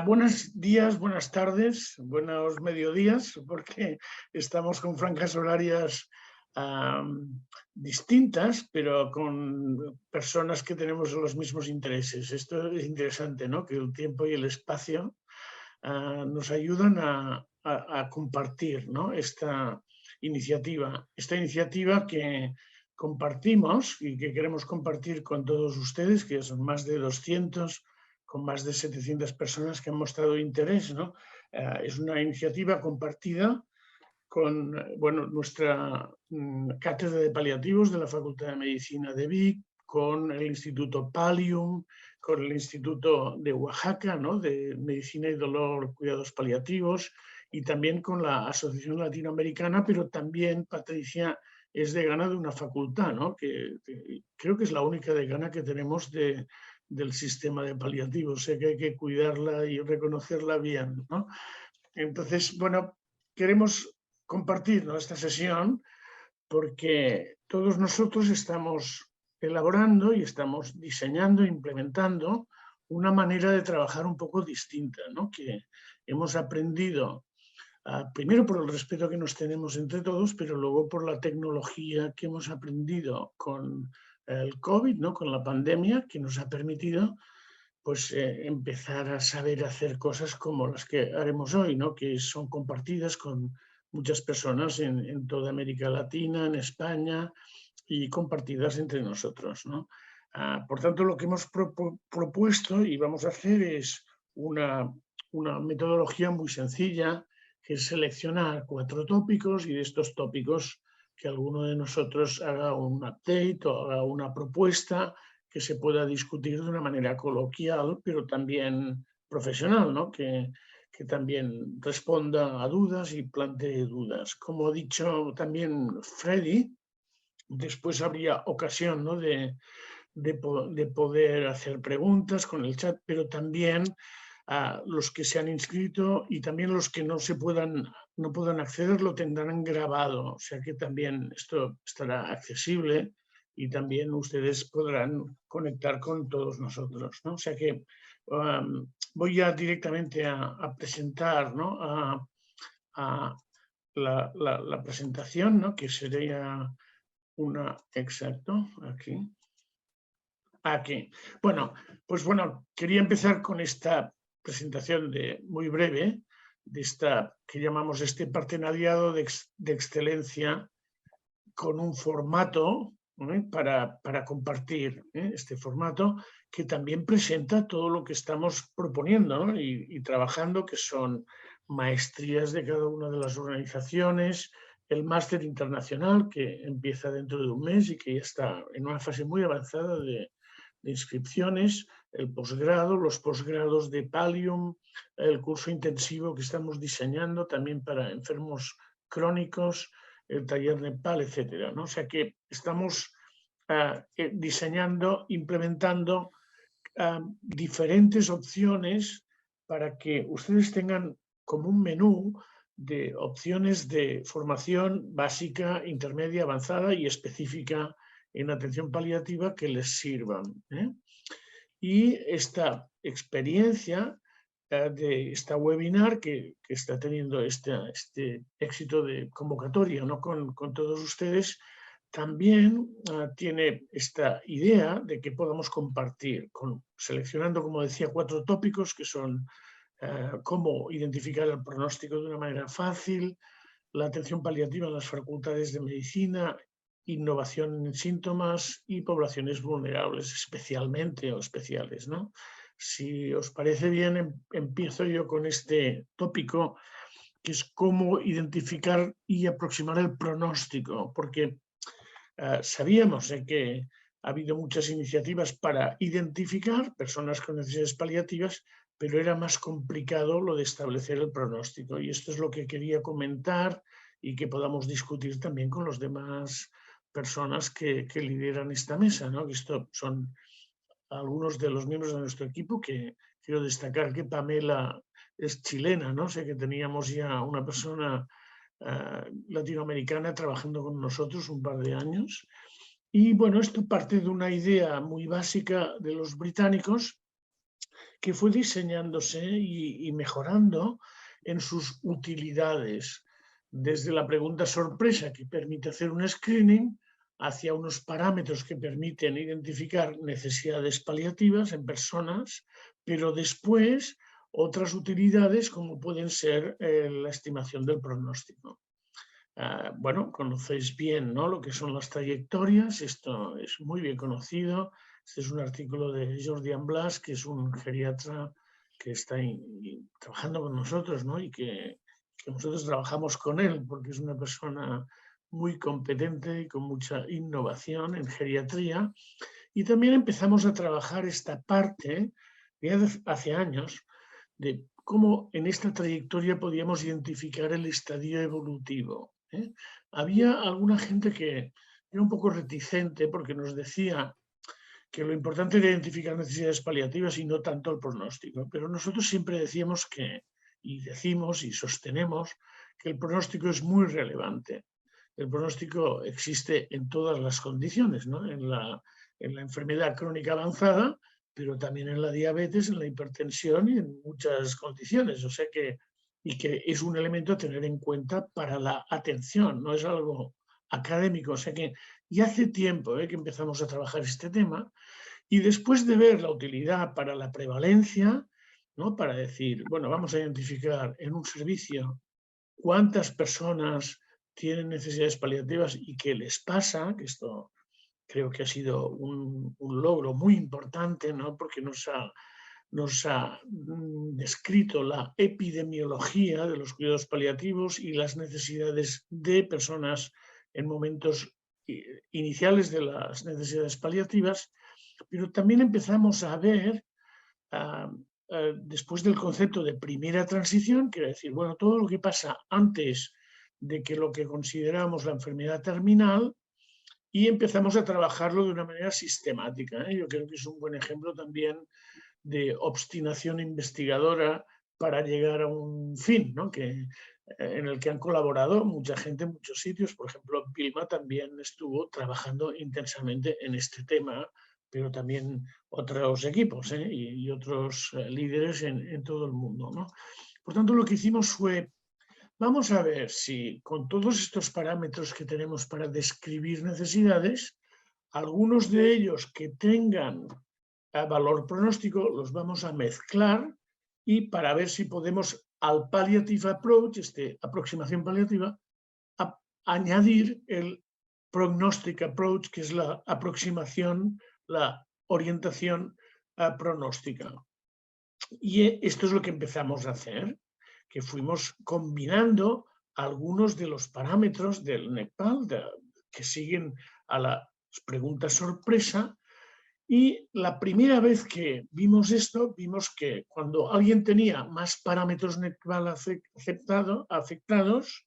Buenos días, buenas tardes, buenos mediodías, porque estamos con franjas horarias distintas, pero con personas que tenemos los mismos intereses. Esto es interesante, ¿no? Que el tiempo y el espacio nos ayudan a compartir, ¿no? Esta iniciativa que compartimos y que queremos compartir con todos ustedes, que son más de 200, con más de 700 personas que han mostrado interés, ¿no? Es una iniciativa compartida con bueno, nuestra cátedra de paliativos de la Facultad de Medicina de Vic, con el Instituto Pallium, con el Instituto de Oaxaca, ¿no? De Medicina y Dolor, Cuidados Paliativos, y también con la Asociación Latinoamericana, pero también, Patricia, es decana de una facultad, ¿no? Que creo que es la única decana que tenemos del sistema de paliativos. Sé que hay que cuidarla y reconocerla bien, ¿no? Entonces, bueno, queremos compartir, ¿no?, esta sesión porque todos nosotros estamos elaborando y estamos diseñando e implementando una manera de trabajar un poco distinta, ¿no? Que hemos aprendido, primero por el respeto que nos tenemos entre todos, pero luego por la tecnología que hemos aprendido con el COVID, ¿no? Con la pandemia, que nos ha permitido pues empezar a saber hacer cosas como las que haremos hoy, ¿no? Que son compartidas con muchas personas en toda América Latina, en España, y compartidas entre nosotros, ¿no? Por tanto, lo que hemos propuesto y vamos a hacer es una metodología muy sencilla, que es seleccionar 4 tópicos y de estos tópicos que alguno de nosotros haga un update o haga una propuesta que se pueda discutir de una manera coloquial, pero también profesional, ¿no? Que también responda a dudas y plantee dudas. Como ha dicho también Freddy, después habría ocasión, ¿no? De poder hacer preguntas con el chat, pero también a los que se han inscrito y también los que no puedan acceder lo tendrán grabado, o sea que también esto estará accesible y también ustedes podrán conectar con todos nosotros, ¿no? O sea que voy ya directamente a presentar, ¿no? A la presentación, ¿no? Que sería exacto, aquí. Aquí. Bueno, pues bueno, quería empezar con esta presentación muy breve de esta que llamamos este partenariado de excelencia con un formato para compartir este formato que también presenta todo lo que estamos proponiendo, ¿no? y trabajando, que son maestrías de cada una de las organizaciones, el máster internacional que empieza dentro de un mes y que ya está en una fase muy avanzada de inscripciones, el posgrado, los posgrados de Pallium, el curso intensivo que estamos diseñando también para enfermos crónicos, el taller Nepal, etcétera, ¿no? O sea que estamos diseñando, implementando diferentes opciones para que ustedes tengan como un menú de opciones de formación básica, intermedia, avanzada y específica en atención paliativa que les sirvan, ¿eh? Y esta experiencia de esta webinar que está teniendo este éxito de convocatoria, ¿no? con todos ustedes, también tiene esta idea de que podamos compartir, seleccionando, como decía, 4 tópicos que son cómo identificar el pronóstico de una manera fácil, la atención paliativa en las facultades de medicina, innovación en síntomas y poblaciones vulnerables especialmente o especiales, ¿no? Si os parece bien, empiezo yo con este tópico, que es cómo identificar y aproximar el pronóstico, porque sabíamos que ha habido muchas iniciativas para identificar personas con necesidades paliativas, pero era más complicado lo de establecer el pronóstico. Y esto es lo que quería comentar y que podamos discutir también con las demás personas que lideran esta mesa, ¿no? Que esto son algunos de los miembros de nuestro equipo, que quiero destacar que Pamela es chilena, ¿no? Sé que teníamos ya una persona latinoamericana trabajando con nosotros un par de años. Y bueno, esto parte de una idea muy básica de los británicos, que fue diseñándose y mejorando en sus utilidades, desde la pregunta sorpresa, que permite hacer un screening, hacia unos parámetros que permiten identificar necesidades paliativas en personas, pero después otras utilidades como pueden ser la estimación del pronóstico. Bueno, conocéis bien, ¿no?, lo que son las trayectorias, esto es muy bien conocido. Este es un artículo de Jordi Blas, que es un geriatra que está trabajando con nosotros, ¿no?, y que nosotros trabajamos con él, porque es una persona muy competente y con mucha innovación en geriatría. Y también empezamos a trabajar esta parte, ya hace años, de cómo en esta trayectoria podíamos identificar el estadio evolutivo. Había alguna gente que era un poco reticente porque nos decía que lo importante era identificar necesidades paliativas y no tanto el pronóstico. Pero nosotros siempre decíamos que, y decimos y sostenemos, que el pronóstico es muy relevante. El pronóstico existe en todas las condiciones, ¿no? En la enfermedad crónica avanzada, pero también en la diabetes, en la hipertensión y en muchas condiciones. O sea que, y que es un elemento a tener en cuenta para la atención, no es algo académico. O sea que ya hace tiempo que empezamos a trabajar este tema, y después de ver la utilidad para la prevalencia, ¿no?, para decir, bueno, vamos a identificar en un servicio cuántas personas tienen necesidades paliativas y qué les pasa, que esto creo que ha sido un logro muy importante, ¿no?, porque nos ha descrito la epidemiología de los cuidados paliativos y las necesidades de personas en momentos iniciales de las necesidades paliativas, pero también empezamos a ver, después del concepto de primera transición, quiere decir, bueno, todo lo que pasa antes de que lo que consideramos la enfermedad terminal, y empezamos a trabajarlo de una manera sistemática. Yo creo que es un buen ejemplo también de obstinación investigadora para llegar a un fin, ¿no?, en el que han colaborado mucha gente en muchos sitios. Por ejemplo, Vilma también estuvo trabajando intensamente en este tema, pero también otros equipos y otros líderes en todo el mundo, ¿no? Por tanto, lo que hicimos fue, vamos a ver si con todos estos parámetros que tenemos para describir necesidades, algunos de ellos que tengan valor pronóstico los vamos a mezclar, y para ver si podemos al palliative approach, aproximación paliativa, añadir el prognostic approach, que es la aproximación, la orientación pronóstica. Y esto es lo que empezamos a hacer, que fuimos combinando algunos de los parámetros del NEPAL que siguen a las preguntas sorpresa. Y la primera vez que vimos esto, vimos que cuando alguien tenía más parámetros NEPAL afectados,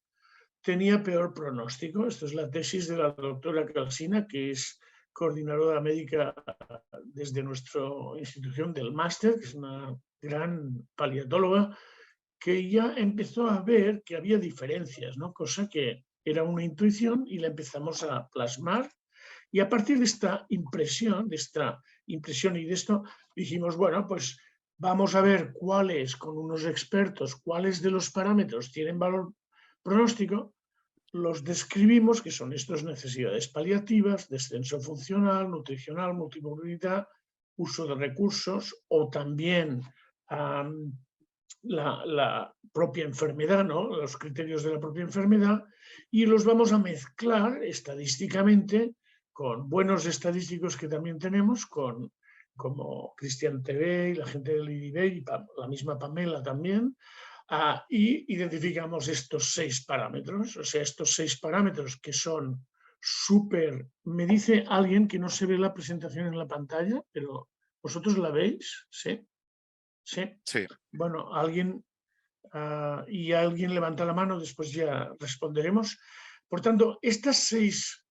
tenía peor pronóstico. Esto es la tesis de la doctora Calsina, que es coordinadora médica desde nuestra institución del máster, que es una gran paliatóloga, que ya empezó a ver que había diferencias, ¿no?, cosa que era una intuición y la empezamos a plasmar. Y a partir de esta impresión y de esto, dijimos, bueno, pues vamos a ver con unos expertos, cuáles de los parámetros tienen valor pronóstico, los describimos, que son estas necesidades paliativas, descenso funcional, nutricional, multimovilidad, uso de recursos, o también la propia enfermedad, ¿no?, los criterios de la propia enfermedad, y los vamos a mezclar estadísticamente con buenos estadísticos que también tenemos, como Cristian TV y la gente del IDB y la misma Pamela también, y identificamos estos 6 parámetros. O sea, estos 6 parámetros que son súper... Me dice alguien que no se ve la presentación en la pantalla, pero ¿vosotros la veis? ¿Sí? ¿Sí? Sí. Bueno, alguien levanta la mano, después ya responderemos. Por tanto, estas 6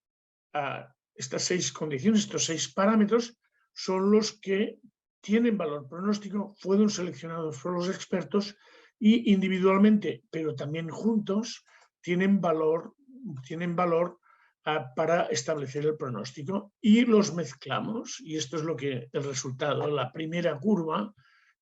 condiciones, estos 6 parámetros, son los que tienen valor pronóstico, fueron seleccionados por los expertos y individualmente, pero también juntos, tienen valor para establecer el pronóstico, y los mezclamos. Y esto es el resultado. La primera curva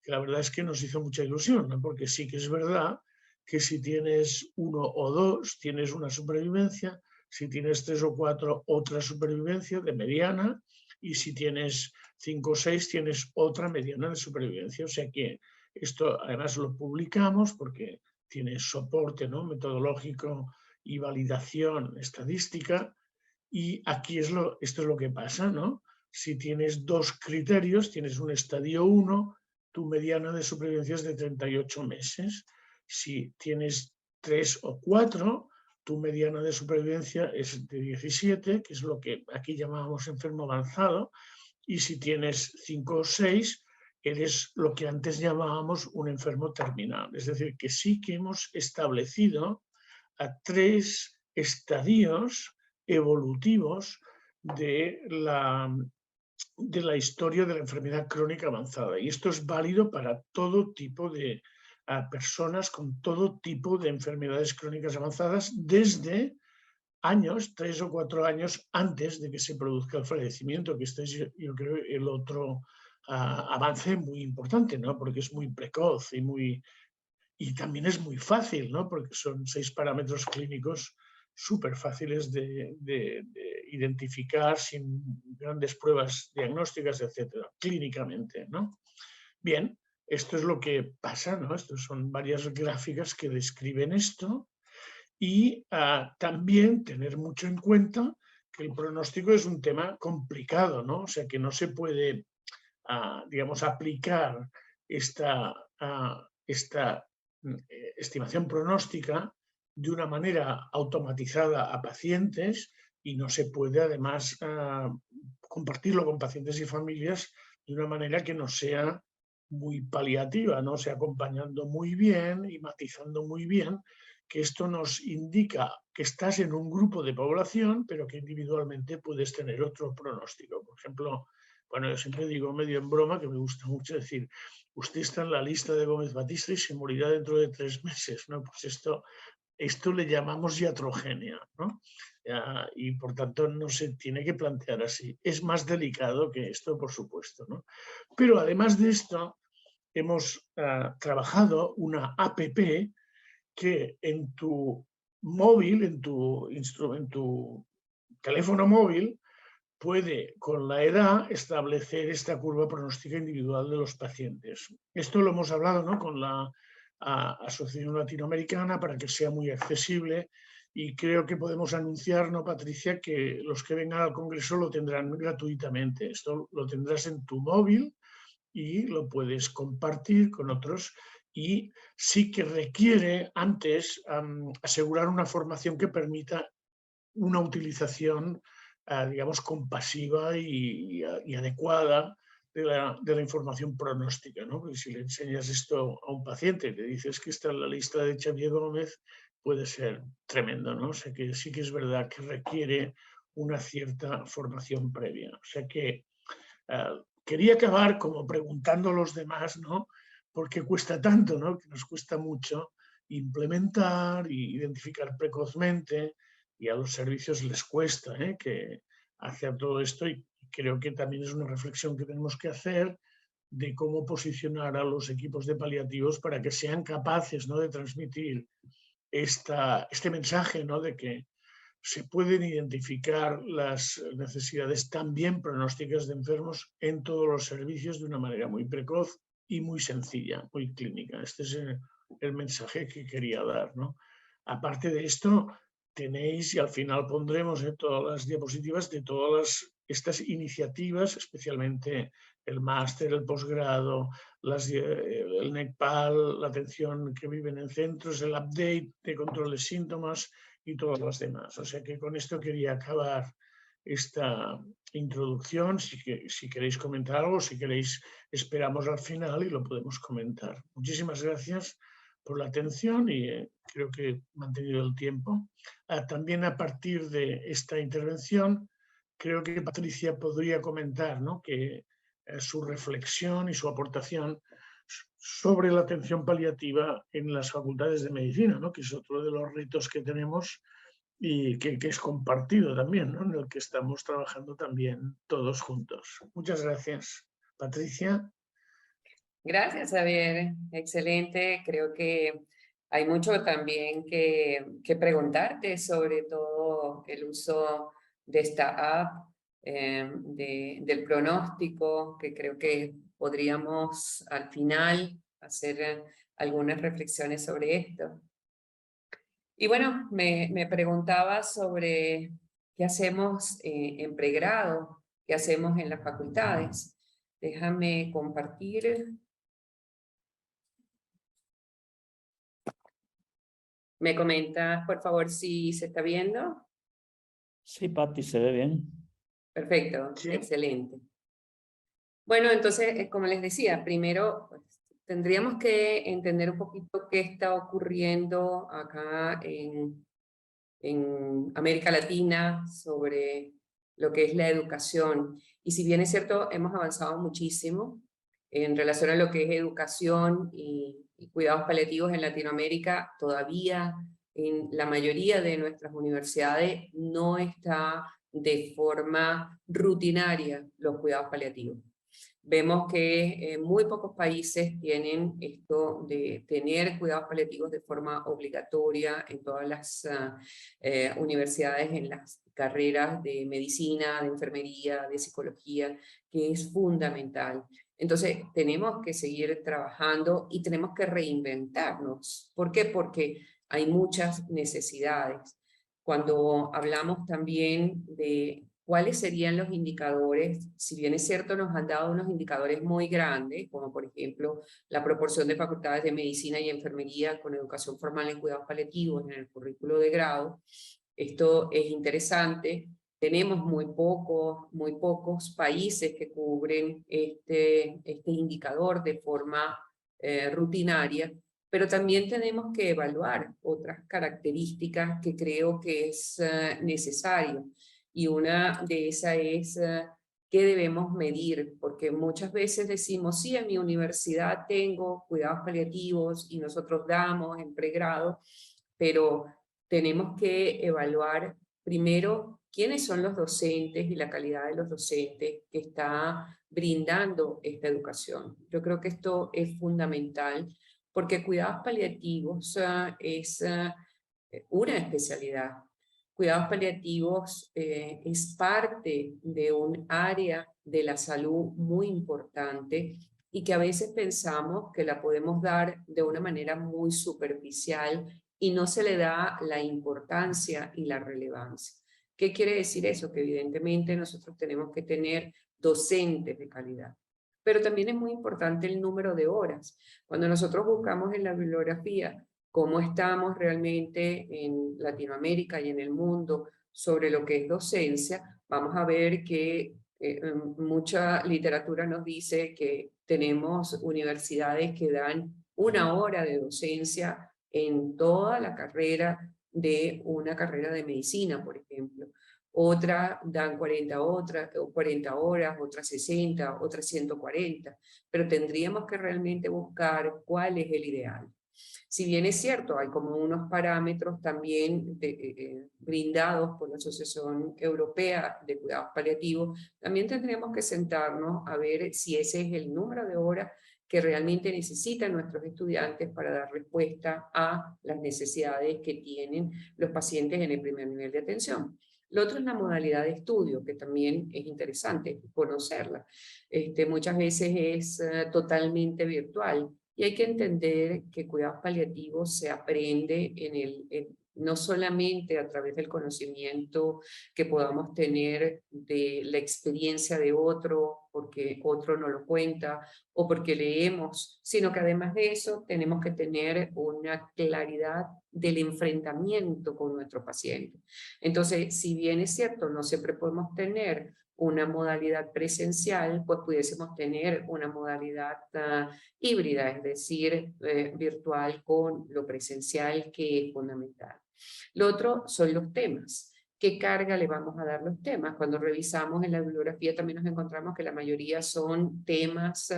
que la verdad es que nos hizo mucha ilusión, ¿no? Porque sí que es verdad que si tienes 1 o 2, tienes una supervivencia, si tienes 3 o 4, otra supervivencia de mediana, y si tienes 5 o 6, tienes otra mediana de supervivencia. O sea que esto además lo publicamos porque tiene soporte, ¿no?, metodológico y validación estadística. Y aquí esto es lo que pasa, ¿no? Si tienes 2 criterios, tienes un estadio 1, tu mediana de supervivencia es de 38 meses. Si tienes 3 o 4, tu mediana de supervivencia es de 17, que es lo que aquí llamábamos enfermo avanzado. Y si tienes 5 o 6, eres lo que antes llamábamos un enfermo terminal. Es decir, que sí que hemos establecido a 3 estadios evolutivos de la historia de la enfermedad crónica avanzada. Y esto es válido para todo tipo de personas con todo tipo de enfermedades crónicas avanzadas desde años, 3 o 4 años antes de que se produzca el fallecimiento, que este es, yo creo, el otro avance muy importante, ¿no? Porque es muy precoz y también es muy fácil, ¿no? Porque son 6 parámetros clínicos súper fáciles de identificar sin grandes pruebas diagnósticas, etcétera, clínicamente, ¿no? Bien, esto es lo que pasa, ¿no? Estas son varias gráficas que describen esto. Y también tener mucho en cuenta que el pronóstico es un tema complicado, ¿no? O sea, que no se puede, digamos, aplicar esta estimación pronóstica de una manera automatizada a pacientes y no se puede, además, compartirlo con pacientes y familias de una manera que no sea muy paliativa, ¿no? O sea, acompañando muy bien y matizando muy bien, que esto nos indica que estás en un grupo de población, pero que individualmente puedes tener otro pronóstico. Por ejemplo, bueno, yo siempre digo medio en broma, que me gusta mucho decir, usted está en la lista de Gómez Batista y se morirá dentro de 3 meses, ¿no? Pues esto le llamamos iatrogenia, ¿no? Y por tanto no se tiene que plantear así. Es más delicado que esto, por supuesto, ¿no? Pero además de esto, hemos trabajado una APP que en tu móvil, en tu teléfono móvil, puede con la edad establecer esta curva pronóstica individual de los pacientes. Esto lo hemos hablado, ¿no?, con la Asociación Latinoamericana para que sea muy accesible y creo que podemos anunciar, ¿no, Patricia?, que los que vengan al Congreso lo tendrán gratuitamente. Esto lo tendrás en tu móvil y lo puedes compartir con otros y sí que requiere antes asegurar una formación que permita una utilización, digamos, compasiva y adecuada de la información pronóstica, ¿no? Porque si le enseñas esto a un paciente y le dices que está en la lista de Xavier Gómez, puede ser tremendo, ¿no? O sea que sí que es verdad que requiere una cierta formación previa. O sea que quería acabar como preguntando a los demás, ¿no?, ¿por qué cuesta tanto?, ¿no?, que nos cuesta mucho implementar e identificar precozmente, y a los servicios les cuesta, que hacer todo esto, y creo que también es una reflexión que tenemos que hacer de cómo posicionar a los equipos de paliativos para que sean capaces, ¿no?, de transmitir este mensaje, ¿no?, de que se pueden identificar las necesidades también pronósticas de enfermos en todos los servicios de una manera muy precoz y muy sencilla, muy clínica. Este es el mensaje que quería dar, ¿no? Aparte de esto, tenéis, y al final pondremos en todas las diapositivas de todas estas iniciativas, especialmente el máster, el posgrado, el NECPAL, la atención que viven en centros, el update de control de síntomas, y todas las demás. O sea que con esto quería acabar esta introducción. Si queréis comentar algo, si queréis, esperamos al final y lo podemos comentar. Muchísimas gracias por la atención y creo que he mantenido el tiempo. También a partir de esta intervención, creo que Patricia podría comentar, ¿no?, que su reflexión y su aportación sobre la atención paliativa en las facultades de medicina, ¿no?, que es otro de los retos que tenemos y que es compartido también, ¿no?, en el que estamos trabajando también todos juntos. Muchas gracias. Patricia. Gracias, Javier. Excelente. Creo que hay mucho también que preguntarte, sobre todo el uso de esta app, del pronóstico, que creo que podríamos al final hacer algunas reflexiones sobre esto. Y bueno, me preguntaba sobre qué hacemos en pregrado, qué hacemos en las facultades. Déjame compartir. ¿Me comentas, por favor, si se está viendo? Sí, Patti, se ve bien. Perfecto, Sí, excelente. Bueno, entonces, como les decía, primero pues, tendríamos que entender un poquito qué está ocurriendo acá en América Latina sobre lo que es la educación. Y si bien es cierto, hemos avanzado muchísimo en relación a lo que es educación y cuidados paliativos en Latinoamérica, todavía en la mayoría de nuestras universidades no está de forma rutinaria los cuidados paliativos. Vemos que muy pocos países tienen esto de tener cuidados paliativos de forma obligatoria en todas las universidades, en las carreras de medicina, de enfermería, de psicología, que es fundamental. Entonces, tenemos que seguir trabajando y tenemos que reinventarnos. ¿Por qué? Porque hay muchas necesidades. Cuando hablamos también de cuáles serían los indicadores, si bien es cierto nos han dado unos indicadores muy grandes, como por ejemplo la proporción de facultades de medicina y enfermería con educación formal en cuidados paliativos en el currículo de grado, esto es interesante. Tenemos muy pocos países que cubren este indicador de forma rutinaria, pero también tenemos que evaluar otras características que creo que es necesario. Y una de esas es qué debemos medir, porque muchas veces decimos, sí, en mi universidad tengo cuidados paliativos y nosotros damos en pregrado, pero tenemos que evaluar primero quiénes son los docentes y la calidad de los docentes que está brindando esta educación. Yo creo que esto es fundamental porque cuidados paliativos es una especialidad. Cuidados paliativos es parte de un área de la salud muy importante y que a veces pensamos que la podemos dar de una manera muy superficial y no se le da la importancia y la relevancia. ¿Qué quiere decir eso? Que evidentemente nosotros tenemos que tener docentes de calidad, pero también es muy importante el número de horas. Cuando nosotros buscamos en la bibliografía cómo estamos realmente en Latinoamérica y en el mundo sobre lo que es docencia, vamos a ver que mucha literatura nos dice que tenemos universidades que dan 1 hora de docencia en toda la carrera de una carrera de medicina, por ejemplo. Otra dan 40 horas, otras 60, otras 140, pero tendríamos que realmente buscar cuál es el ideal. Si bien es cierto, hay como unos parámetros también brindados por la Asociación Europea de Cuidados Paliativos, también tendríamos que sentarnos a ver si ese es el número de horas que realmente necesitan nuestros estudiantes para dar respuesta a las necesidades que tienen los pacientes en el primer nivel de atención. Lo otro es la modalidad de estudio, que también es interesante conocerla. Muchas veces es totalmente virtual. Y hay que entender que cuidados paliativos se aprende no solamente a través del conocimiento que podamos tener de la experiencia de otro, porque otro no lo cuenta, o porque leemos, sino que además de eso tenemos que tener una claridad del enfrentamiento con nuestro paciente. Entonces, si bien es cierto, no siempre podemos tener una modalidad presencial, pues pudiésemos tener una modalidad híbrida, es decir, virtual con lo presencial, que es fundamental. Lo otro son los temas. ¿Qué carga le vamos a dar los temas? Cuando revisamos en la bibliografía también nos encontramos que la mayoría son temas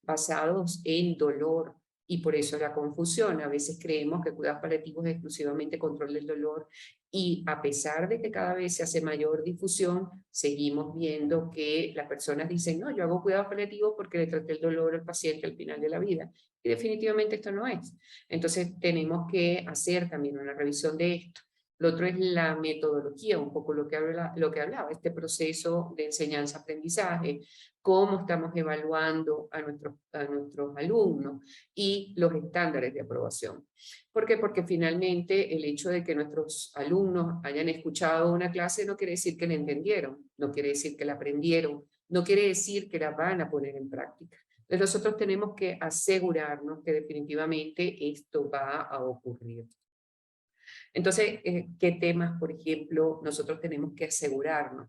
basados en dolor, y por eso la confusión. A veces creemos que cuidados paliativos es exclusivamente control del dolor Y a pesar de que cada vez se hace mayor difusión, seguimos viendo que las personas dicen, no, yo hago cuidados paliativos porque le traté el dolor al paciente al final de la vida. Y definitivamente esto no es. Entonces tenemos que hacer también una revisión de esto. Lo otro es la metodología, un poco lo que hablaba, este proceso de enseñanza-aprendizaje, cómo estamos evaluando a nuestros alumnos y los estándares de aprobación. ¿Por qué? Porque finalmente el hecho de que nuestros alumnos hayan escuchado una clase no quiere decir que la entendieron, no quiere decir que la aprendieron, no quiere decir que la van a poner en práctica. Entonces nosotros tenemos que asegurarnos que definitivamente esto va a ocurrir. Entonces, ¿qué temas, por ejemplo, nosotros tenemos que asegurarnos?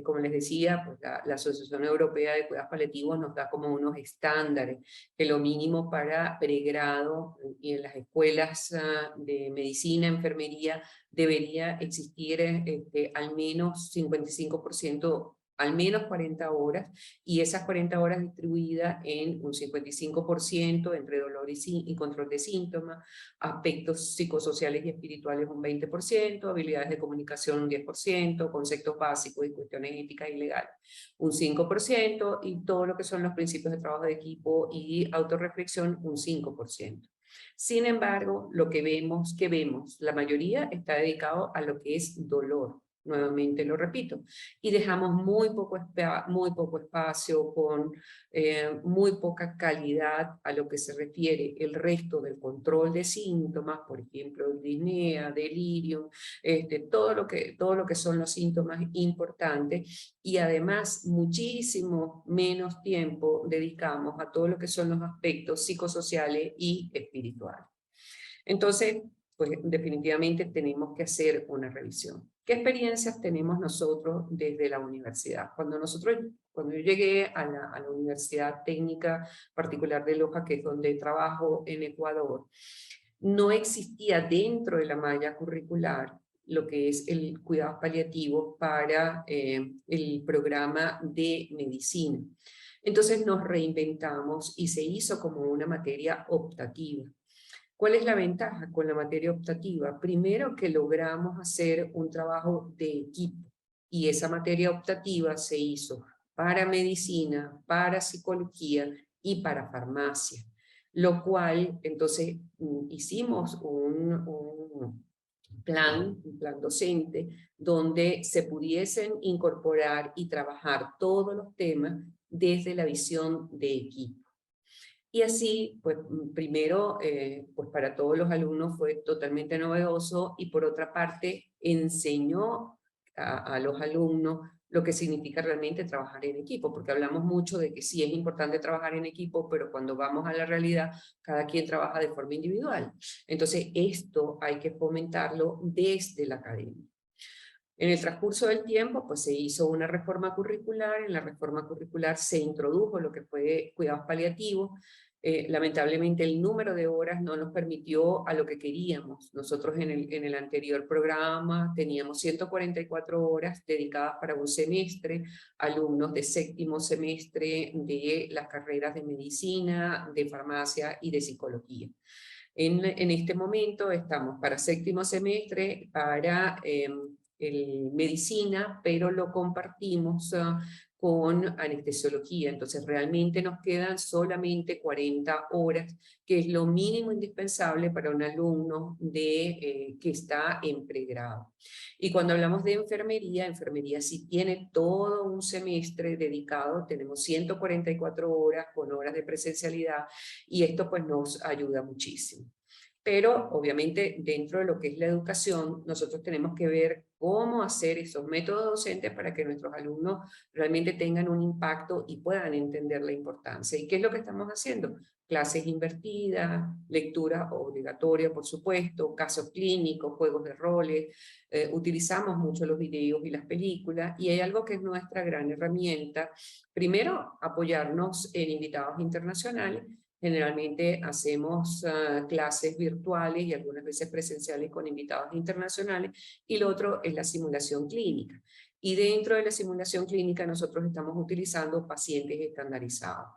Como les decía, pues la Asociación Europea de Cuidados Paliativos nos da como unos estándares, que lo mínimo para pregrado y en las escuelas de medicina, enfermería, debería existir al menos 55%, al menos 40 horas, y esas 40 horas distribuidas en un 55% entre dolor y control de síntomas, aspectos psicosociales y espirituales un 20%, habilidades de comunicación un 10%, conceptos básicos y cuestiones éticas y legales un 5%, y todo lo que son los principios de trabajo de equipo y autorreflexión un 5%. Sin embargo, lo que vemos, la mayoría está dedicado a lo que es dolor. Nuevamente lo repito, y dejamos muy poco espacio con muy poca calidad a lo que se refiere el resto del control de síntomas, por ejemplo, disnea, delirio, todo lo que son los síntomas importantes, y además muchísimo menos tiempo dedicamos a todo lo que son los aspectos psicosociales y espirituales. Entonces, pues definitivamente tenemos que hacer una revisión. ¿Qué experiencias tenemos nosotros desde la universidad? Cuando yo llegué a la Universidad Técnica Particular de Loja, que es donde trabajo en Ecuador, no existía dentro de la malla curricular lo que es el cuidado paliativo para el programa de medicina. Entonces nos reinventamos y se hizo como una materia optativa. ¿Cuál es la ventaja con la materia optativa? Primero, que logramos hacer un trabajo de equipo, y esa materia optativa se hizo para medicina, para psicología y para farmacia, lo cual entonces hicimos un plan docente donde se pudiesen incorporar y trabajar todos los temas desde la visión de equipo. Y así, pues primero, pues para todos los alumnos fue totalmente novedoso, y por otra parte enseñó a los alumnos lo que significa realmente trabajar en equipo, porque hablamos mucho de que sí es importante trabajar en equipo, pero cuando vamos a la realidad, cada quien trabaja de forma individual. Entonces esto hay que fomentarlo desde la academia. En el transcurso del tiempo, pues se hizo una reforma curricular. En la reforma curricular se introdujo lo que fue cuidados paliativos. Lamentablemente el número de horas no nos permitió a lo que queríamos. Nosotros en el anterior programa teníamos 144 horas dedicadas para un semestre, alumnos de séptimo semestre de las carreras de medicina, de farmacia y de psicología. En este momento estamos para séptimo semestre, para medicina, pero lo compartimos con anestesiología. Entonces realmente nos quedan solamente 40 horas, que es lo mínimo indispensable para un alumno que está en pregrado. Y cuando hablamos de enfermería, enfermería sí tiene todo un semestre dedicado, tenemos 144 horas con horas de presencialidad, y esto pues nos ayuda muchísimo. Pero obviamente dentro de lo que es la educación, nosotros tenemos que ver cómo hacer esos métodos docentes para que nuestros alumnos realmente tengan un impacto y puedan entender la importancia. ¿Y qué es lo que estamos haciendo? Clases invertidas, lectura obligatoria, por supuesto, casos clínicos, juegos de roles. Utilizamos mucho los videos y las películas, y hay algo que es nuestra gran herramienta. Primero, apoyarnos en invitados internacionales. Generalmente hacemos clases virtuales y algunas veces presenciales con invitados internacionales, y lo otro es la simulación clínica. Y dentro de la simulación clínica nosotros estamos utilizando pacientes estandarizados.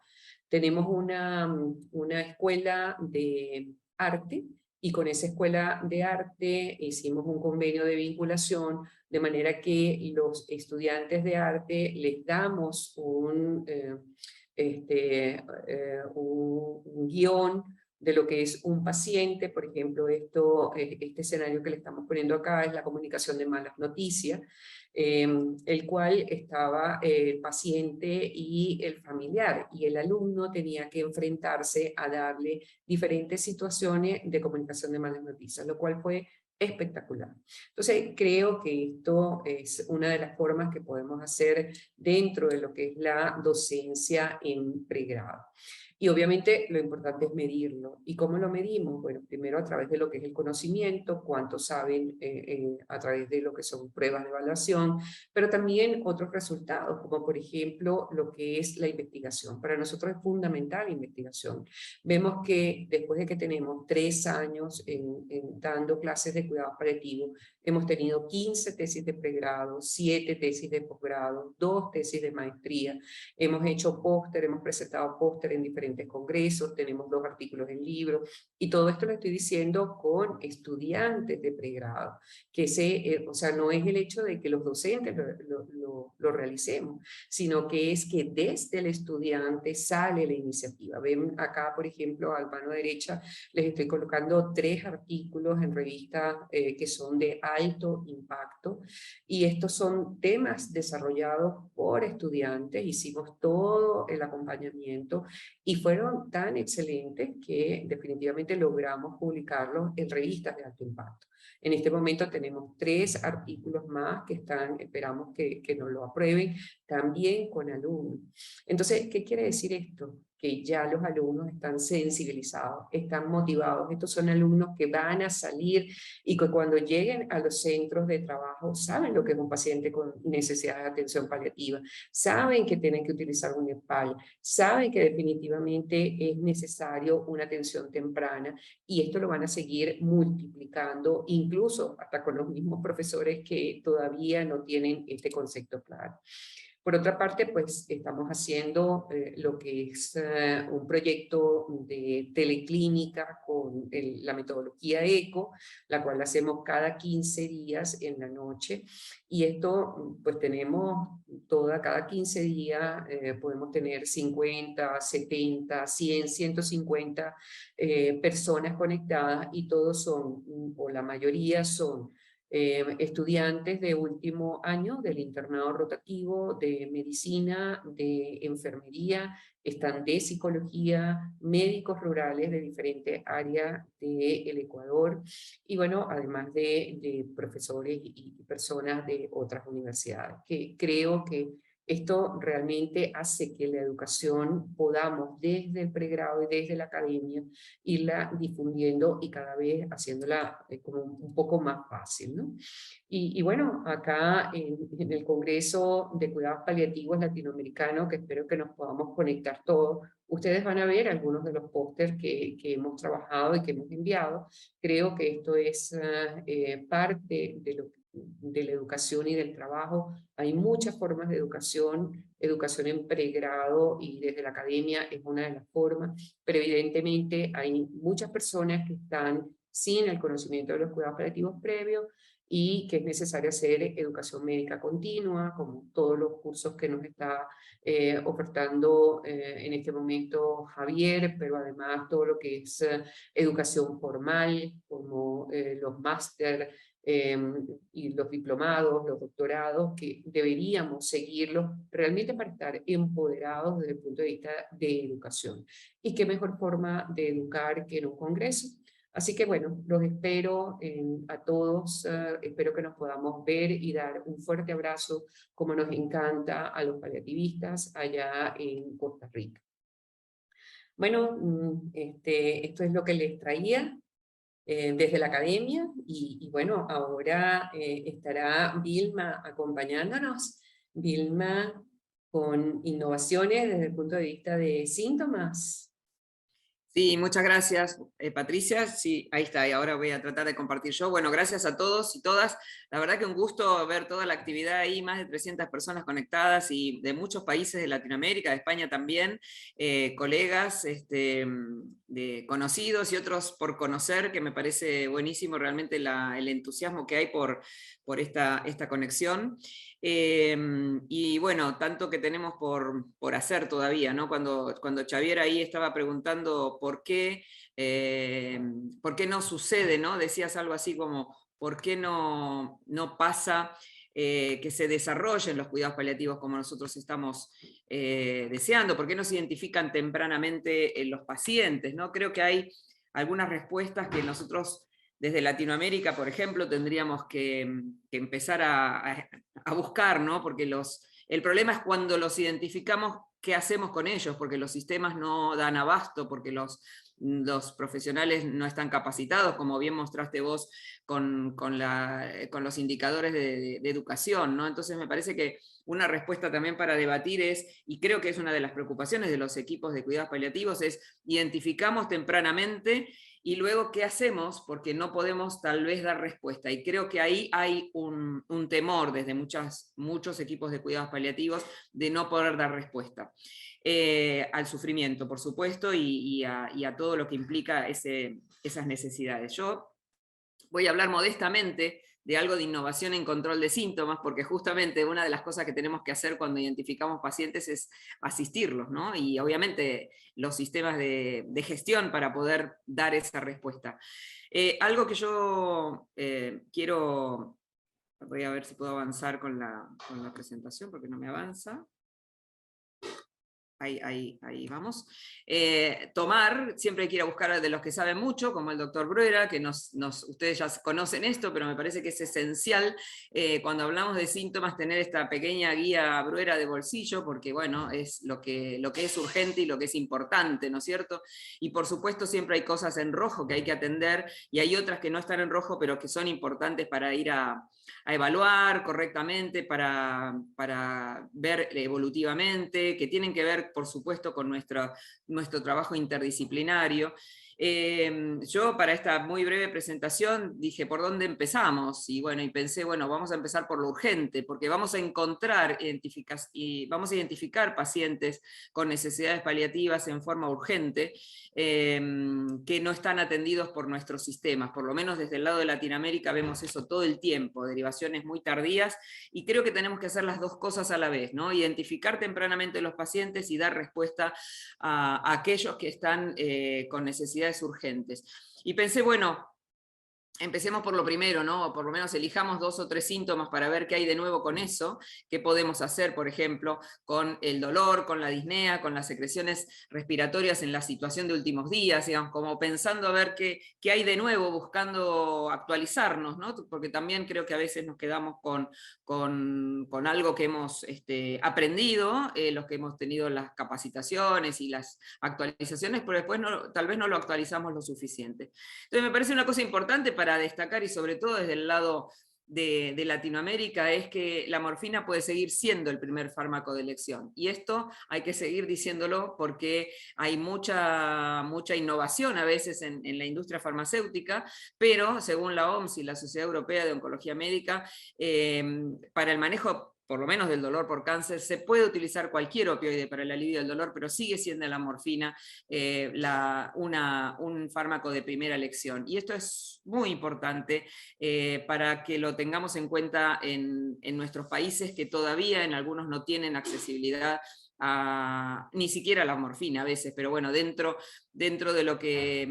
Tenemos una escuela de arte y con esa escuela de arte hicimos un convenio de vinculación, de manera que los estudiantes de arte les damos un guión de lo que es un paciente. Por ejemplo, este escenario que le estamos poniendo acá es la comunicación de malas noticias, el cual estaba el paciente y el familiar, y el alumno tenía que enfrentarse a darle diferentes situaciones de comunicación de malas noticias, lo cual fue espectacular. Entonces creo que esto es una de las formas que podemos hacer dentro de lo que es la docencia en pregrado. Y obviamente lo importante es medirlo. ¿Y cómo lo medimos? Bueno, primero a través de lo que es el conocimiento, cuánto saben a través de lo que son pruebas de evaluación, pero también otros resultados, como por ejemplo lo que es la investigación. Para nosotros es fundamental la investigación. Vemos que después de que tenemos 3 años dando clases de cuidados paliativos, hemos tenido 15 tesis de pregrado, 7 tesis de posgrado, 2 tesis de maestría, hemos hecho póster, hemos presentado póster en diferentes congresos, tenemos 2 artículos en libros, y todo esto lo estoy diciendo con estudiantes de pregrado, que o sea, no es el hecho de que los docentes lo realicemos, sino que es que desde el estudiante sale la iniciativa. Ven acá, por ejemplo, a mano derecha, les estoy colocando 3 artículos en revistas que son de alto impacto, y estos son temas desarrollados por estudiantes. Hicimos todo el acompañamiento y fueron tan excelentes que definitivamente logramos publicarlos en revistas de alto impacto. En este momento tenemos 3 artículos más que esperamos que nos lo aprueben, también con alumnos. Entonces, ¿qué quiere decir esto? Que ya los alumnos están sensibilizados, están motivados. Estos son alumnos que van a salir y que cuando lleguen a los centros de trabajo saben lo que es un paciente con necesidad de atención paliativa, saben que tienen que utilizar un EPAL, saben que definitivamente es necesario una atención temprana, y esto lo van a seguir multiplicando, incluso hasta con los mismos profesores que todavía no tienen este concepto claro. Por otra parte, pues estamos haciendo lo que es un proyecto de teleclínica con la metodología ECO, la cual hacemos cada 15 días en la noche, y esto pues tenemos cada 15 días podemos tener 50, 70, 100, 150 personas conectadas, y todos son, o la mayoría son, estudiantes de último año del internado rotativo, de medicina, de enfermería, están de psicología, médicos rurales de diferentes áreas del Ecuador, y bueno, además de profesores y personas de otras universidades, que creo que esto realmente hace que la educación podamos desde el pregrado y desde la academia irla difundiendo y cada vez haciéndola como un poco más fácil, ¿no? Y bueno, acá en el Congreso de Cuidados Paliativos Latinoamericano, que espero que nos podamos conectar todos, ustedes van a ver algunos de los pósters que hemos trabajado y que hemos enviado. Creo que esto es parte de la educación y del trabajo. Hay muchas formas de educación en pregrado y desde la academia es una de las formas, pero evidentemente hay muchas personas que están sin el conocimiento de los cuidados paliativos previos, y que es necesario hacer educación médica continua, como todos los cursos que nos está ofertando en este momento Javier, pero además todo lo que es educación formal, como los máster y los diplomados, los doctorados, que deberíamos seguirlos realmente para estar empoderados desde el punto de vista de educación. Y qué mejor forma de educar que en un congreso. Así que bueno, los espero a todos, espero que nos podamos ver y dar un fuerte abrazo, como nos encanta a los paliativistas allá en Costa Rica. Bueno, esto es lo que les traía desde la academia, y bueno, ahora estará Vilma acompañándonos. Vilma con innovaciones desde el punto de vista de síntomas. Sí, muchas gracias, Patricia. Sí, ahí está, y ahora voy a tratar de compartir yo. Bueno, gracias a todos y todas. La verdad que un gusto ver toda la actividad ahí, más de 300 personas conectadas y de muchos países de Latinoamérica, de España también, colegas, de conocidos y otros por conocer, que me parece buenísimo realmente el entusiasmo que hay por esta conexión. Y bueno, tanto que tenemos por hacer todavía, ¿no? Cuando Xavier ahí estaba preguntando por qué no sucede, ¿no? Decías algo así como, ¿por qué no pasa que se desarrollen los cuidados paliativos como nosotros estamos deseando? ¿Por qué no se identifican tempranamente los pacientes, ¿no? Creo que hay algunas respuestas que nosotros desde Latinoamérica, por ejemplo, tendríamos que empezar a buscar, ¿no? Porque el problema es cuando los identificamos, ¿qué hacemos con ellos? Porque los sistemas no dan abasto, porque los profesionales no están capacitados, como bien mostraste vos con los indicadores de educación, ¿no? Entonces me parece que una respuesta también para debatir es, y creo que es una de las preocupaciones de los equipos de cuidados paliativos, es identificamos tempranamente y luego, ¿qué hacemos? Porque no podemos tal vez dar respuesta. Y creo que ahí hay un temor desde muchos equipos de cuidados paliativos de no poder dar respuesta. Al sufrimiento, por supuesto, y a todo lo que implica esas necesidades. Yo voy a hablar modestamente de algo de innovación en control de síntomas, porque justamente una de las cosas que tenemos que hacer cuando identificamos pacientes es asistirlos, ¿no? Y obviamente los sistemas de gestión para poder dar esa respuesta. Algo que yo quiero, voy a ver si puedo avanzar con la presentación, porque no me avanza. Ahí vamos. Tomar, siempre hay que ir a buscar de los que saben mucho, como el doctor Bruera, que ustedes ya conocen esto, pero me parece que es esencial cuando hablamos de síntomas tener esta pequeña guía Bruera de bolsillo, porque bueno, es lo que es urgente y lo que es importante, ¿no es cierto? Y por supuesto siempre hay cosas en rojo que hay que atender, y hay otras que no están en rojo, pero que son importantes para ir a evaluar correctamente, para ver evolutivamente, que tienen que ver, por supuesto, con nuestro trabajo interdisciplinario. Yo para esta muy breve presentación dije, ¿por dónde empezamos? Y bueno, y pensé, bueno, vamos a empezar por lo urgente, porque vamos a vamos a identificar pacientes con necesidades paliativas en forma urgente, que no están atendidos por nuestros sistemas. Por lo menos desde el lado de Latinoamérica vemos eso todo el tiempo, derivaciones muy tardías, y creo que tenemos que hacer las dos cosas a la vez, ¿no? Identificar tempranamente los pacientes y dar respuesta a aquellos que están con necesidades urgentes. Y pensé, bueno, empecemos por lo primero, ¿no? Por lo menos elijamos 2 o 3 síntomas para ver qué hay de nuevo con eso, qué podemos hacer, por ejemplo, con el dolor, con la disnea, con las secreciones respiratorias en la situación de últimos días, digamos, como pensando a ver qué hay de nuevo, buscando actualizarnos, ¿no? Porque también creo que a veces nos quedamos con algo que hemos aprendido, los que hemos tenido las capacitaciones y las actualizaciones, pero después tal vez no lo actualizamos lo suficiente. Entonces me parece una cosa importante para destacar, y sobre todo desde el lado de Latinoamérica, es que la morfina puede seguir siendo el primer fármaco de elección. Y esto hay que seguir diciéndolo porque hay mucha innovación a veces en la industria farmacéutica, pero según la OMS y la Sociedad Europea de Oncología Médica, para el manejo por lo menos del dolor por cáncer, se puede utilizar cualquier opioide para el alivio del dolor, pero sigue siendo la morfina un fármaco de primera elección. Y esto es muy importante para que lo tengamos en cuenta en nuestros países, que todavía en algunos no tienen accesibilidad ni siquiera la morfina a veces, pero bueno, dentro de lo que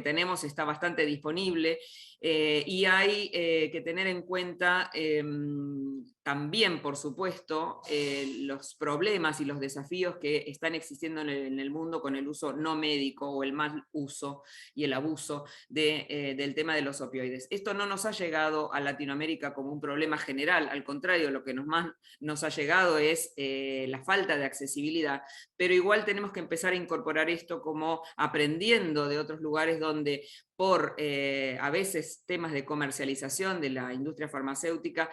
tenemos está bastante disponible, y hay que tener en cuenta también, por supuesto, los problemas y los desafíos que están existiendo en el mundo con el uso no médico o el mal uso y el abuso del tema de los opioides. Esto no nos ha llegado a Latinoamérica como un problema general, al contrario, lo que más nos ha llegado es la falta de accesibilidad, pero igual tenemos que empezar a incorporar esto como aprendiendo de otros lugares donde por a veces temas de comercialización de la industria farmacéutica,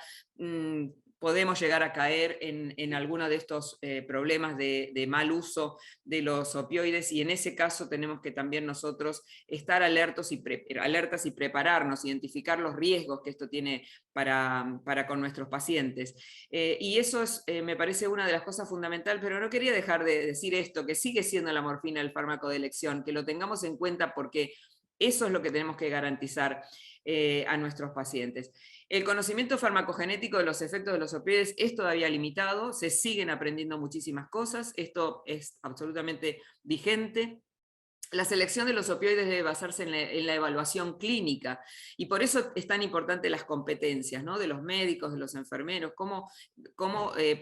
podemos llegar a caer en alguno de estos problemas de mal uso de los opioides, y en ese caso tenemos que también nosotros estar alertas y prepararnos, identificar los riesgos que esto tiene para con nuestros pacientes. Y eso es, me parece una de las cosas fundamentales, pero no quería dejar de decir esto, que sigue siendo la morfina el fármaco de elección, que lo tengamos en cuenta porque eso es lo que tenemos que garantizar a nuestros pacientes. El conocimiento farmacogenético de los efectos de los opioides es todavía limitado, se siguen aprendiendo muchísimas cosas, esto es absolutamente vigente. La selección de los opioides debe basarse en la evaluación clínica, y por eso es tan importante las competencias, ¿no?, de los médicos, de los enfermeros, cómo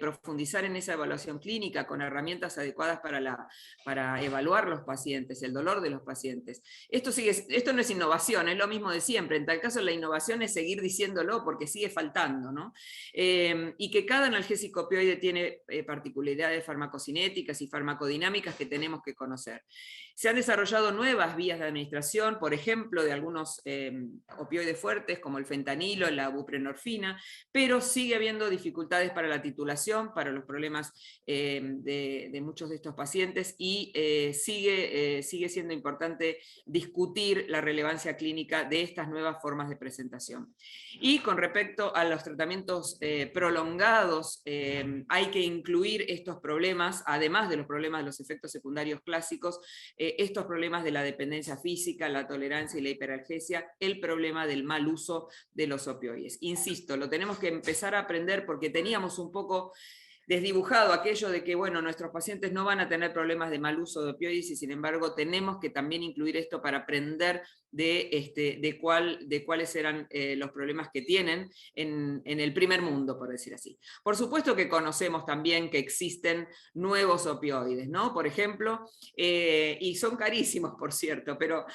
profundizar en esa evaluación clínica con herramientas adecuadas para evaluar los pacientes, el dolor de los pacientes. Esto no es innovación, es lo mismo de siempre. En tal caso la innovación es seguir diciéndolo porque sigue faltando, ¿no? Y que cada analgésico opioide tiene particularidades farmacocinéticas y farmacodinámicas que tenemos que conocer. Se han desarrollado nuevas vías de administración, por ejemplo, de algunos opioides fuertes como el fentanilo, la buprenorfina, pero sigue habiendo dificultades para la titulación, para los problemas de muchos de estos pacientes, y sigue siendo importante discutir la relevancia clínica de estas nuevas formas de presentación. Y con respecto a los tratamientos prolongados, hay que incluir estos problemas, además de los problemas de los efectos secundarios clásicos, estos problemas de la dependencia física, la tolerancia y la hiperalgesia, el problema del mal uso de los opioides. Insisto, lo tenemos que empezar a aprender porque teníamos un poco desdibujado aquello de que, bueno, nuestros pacientes no van a tener problemas de mal uso de opioides, y sin embargo tenemos que también incluir esto para aprender de cuáles eran los problemas que tienen en el primer mundo, por decir así. Por supuesto que conocemos también que existen nuevos opioides, ¿no? Por ejemplo, y son carísimos, por cierto, pero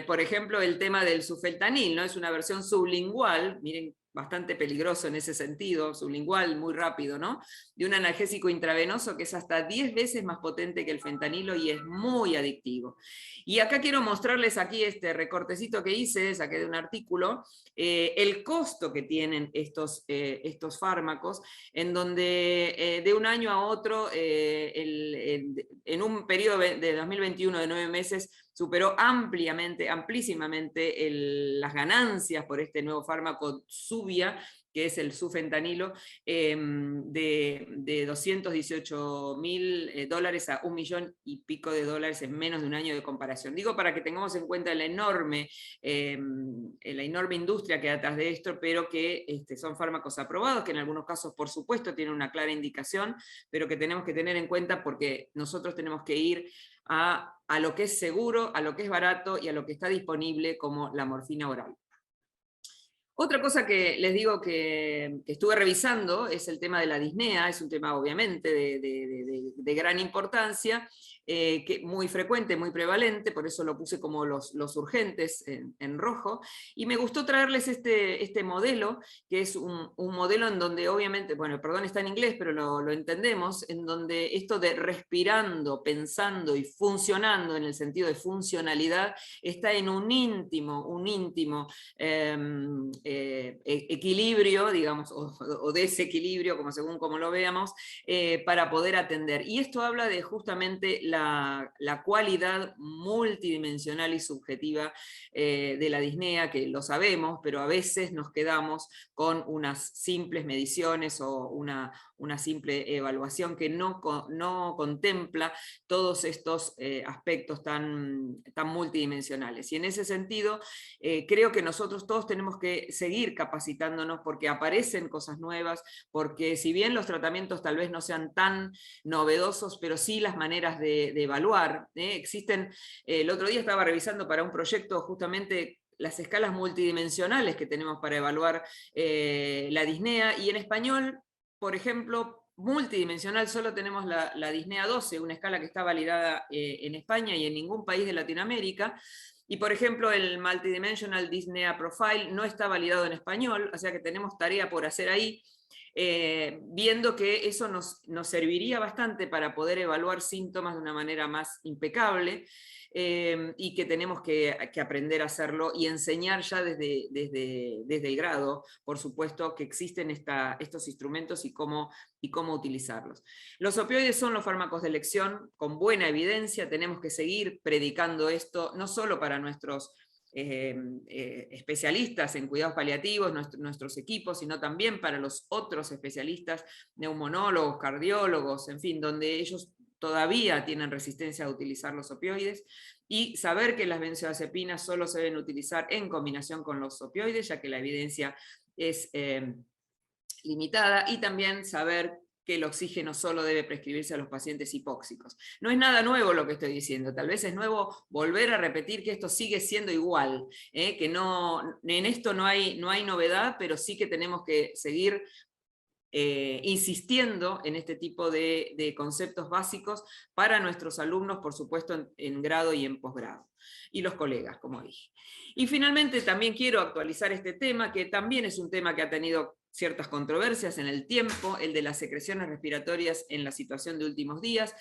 por ejemplo el tema del sufentanil, ¿no? Es una versión sublingual, miren, bastante peligroso en ese sentido, sublingual, muy rápido, ¿no?, de un analgésico intravenoso que es hasta 10 veces más potente que el fentanilo y es muy adictivo. Y acá quiero mostrarles aquí este recortecito que hice, saqué de un artículo, el costo que tienen estos fármacos, en donde de un año a otro, en un periodo de 2021 de 9 meses, superó amplísimamente las ganancias por este nuevo fármaco Zubia, que es el sufentanilo, de $218.000 a $1 millón y pico en menos de un año de comparación. Digo para que tengamos en cuenta la enorme industria que hay atrás de esto, pero que son fármacos aprobados, que en algunos casos, por supuesto, tienen una clara indicación, pero que tenemos que tener en cuenta porque nosotros tenemos que ir a lo que es seguro, a lo que es barato y a lo que está disponible, como la morfina oral. Otra cosa que les digo que estuve revisando es el tema de la disnea. Es un tema obviamente de gran importancia, muy frecuente, muy prevalente, por eso lo puse como los urgentes en rojo, y me gustó traerles este modelo, que es un modelo en donde obviamente, bueno, perdón, está en inglés, pero lo entendemos, en donde esto de respirando, pensando y funcionando en el sentido de funcionalidad está en un íntimo equilibrio, digamos, o desequilibrio, según como lo veamos, para poder atender. Y esto habla de justamente la cualidad multidimensional y subjetiva de la disnea, que lo sabemos, pero a veces nos quedamos con unas simples mediciones o una simple evaluación que no contempla todos estos aspectos tan multidimensionales. Y en ese sentido, creo que nosotros todos tenemos que seguir capacitándonos porque aparecen cosas nuevas, porque si bien los tratamientos tal vez no sean tan novedosos, pero sí las maneras de evaluar. Existen, el otro día estaba revisando para un proyecto justamente las escalas multidimensionales que tenemos para evaluar la disnea, y en español, por ejemplo, multidimensional solo tenemos la disnea 12, una escala que está validada en España y en ningún país de Latinoamérica. Y por ejemplo el Multidimensional Dyspnea Profile no está validado en español, o sea que tenemos tarea por hacer ahí. viendo que eso nos serviría bastante para poder evaluar síntomas de una manera más impecable, y que tenemos que aprender a hacerlo y enseñar ya desde el grado, por supuesto, que existen estos instrumentos y cómo utilizarlos. Los opioides son los fármacos de elección con buena evidencia, tenemos que seguir predicando esto, no solo para nuestros especialistas en cuidados paliativos, nuestros equipos, sino también para los otros especialistas, neumonólogos, cardiólogos, en fin, donde ellos todavía tienen resistencia a utilizar los opioides, y saber que las benzodiazepinas solo se deben utilizar en combinación con los opioides, ya que la evidencia es limitada, y también saber que el oxígeno solo debe prescribirse a los pacientes hipóxicos. No es nada nuevo lo que estoy diciendo, tal vez es nuevo volver a repetir que esto sigue siendo igual, que en esto no hay novedad, pero sí que tenemos que seguir insistiendo en este tipo de conceptos básicos para nuestros alumnos, por supuesto, en grado y en posgrado, y los colegas, como dije. Y finalmente también quiero actualizar este tema, que también es un tema que ha tenido ciertas controversias en el tiempo, el de las secreciones respiratorias en la situación de últimos días.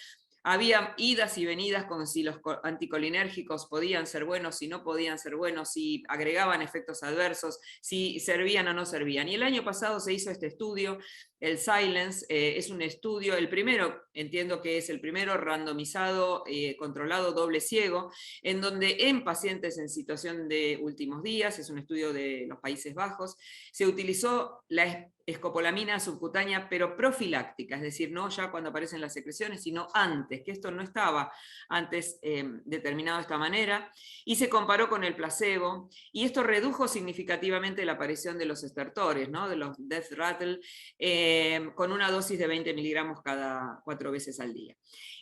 Había idas y venidas con si los anticolinérgicos podían ser buenos, si no podían ser buenos, si agregaban efectos adversos, si servían o no servían. Y el año pasado se hizo este estudio, el Silence, es un estudio, el primero, entiendo que es el primero randomizado, controlado, doble ciego, en donde en pacientes en situación de últimos días, es un estudio de los Países Bajos, se utilizó la escopolamina subcutánea, pero profiláctica, es decir, no ya cuando aparecen las secreciones, sino antes, que esto no estaba antes determinado de esta manera, y se comparó con el placebo, y esto redujo significativamente la aparición de los estertores, ¿no? De los death rattle, con una dosis de 20 miligramos cada 4 veces al día.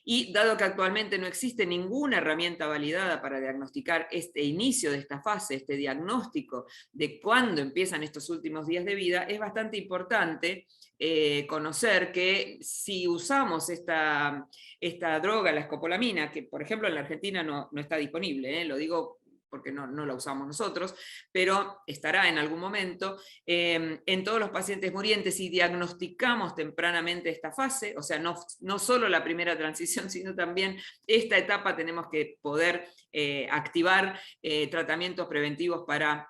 Y dado que actualmente no existe ninguna herramienta validada para diagnosticar este inicio de esta fase, este diagnóstico de cuándo empiezan estos últimos días de vida, es bastante importante conocer que si usamos esta droga, la escopolamina, que por ejemplo en la Argentina no está disponible, lo digo porque no la usamos nosotros, pero estará en algún momento, en todos los pacientes murientes, y diagnosticamos tempranamente esta fase, o sea, no solo la primera transición, sino también esta etapa, tenemos que poder activar tratamientos preventivos para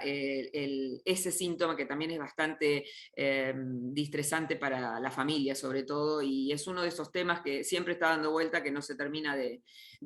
ese síntoma, que también es bastante distresante para la familia sobre todo, y es uno de esos temas que siempre está dando vuelta, que no se termina de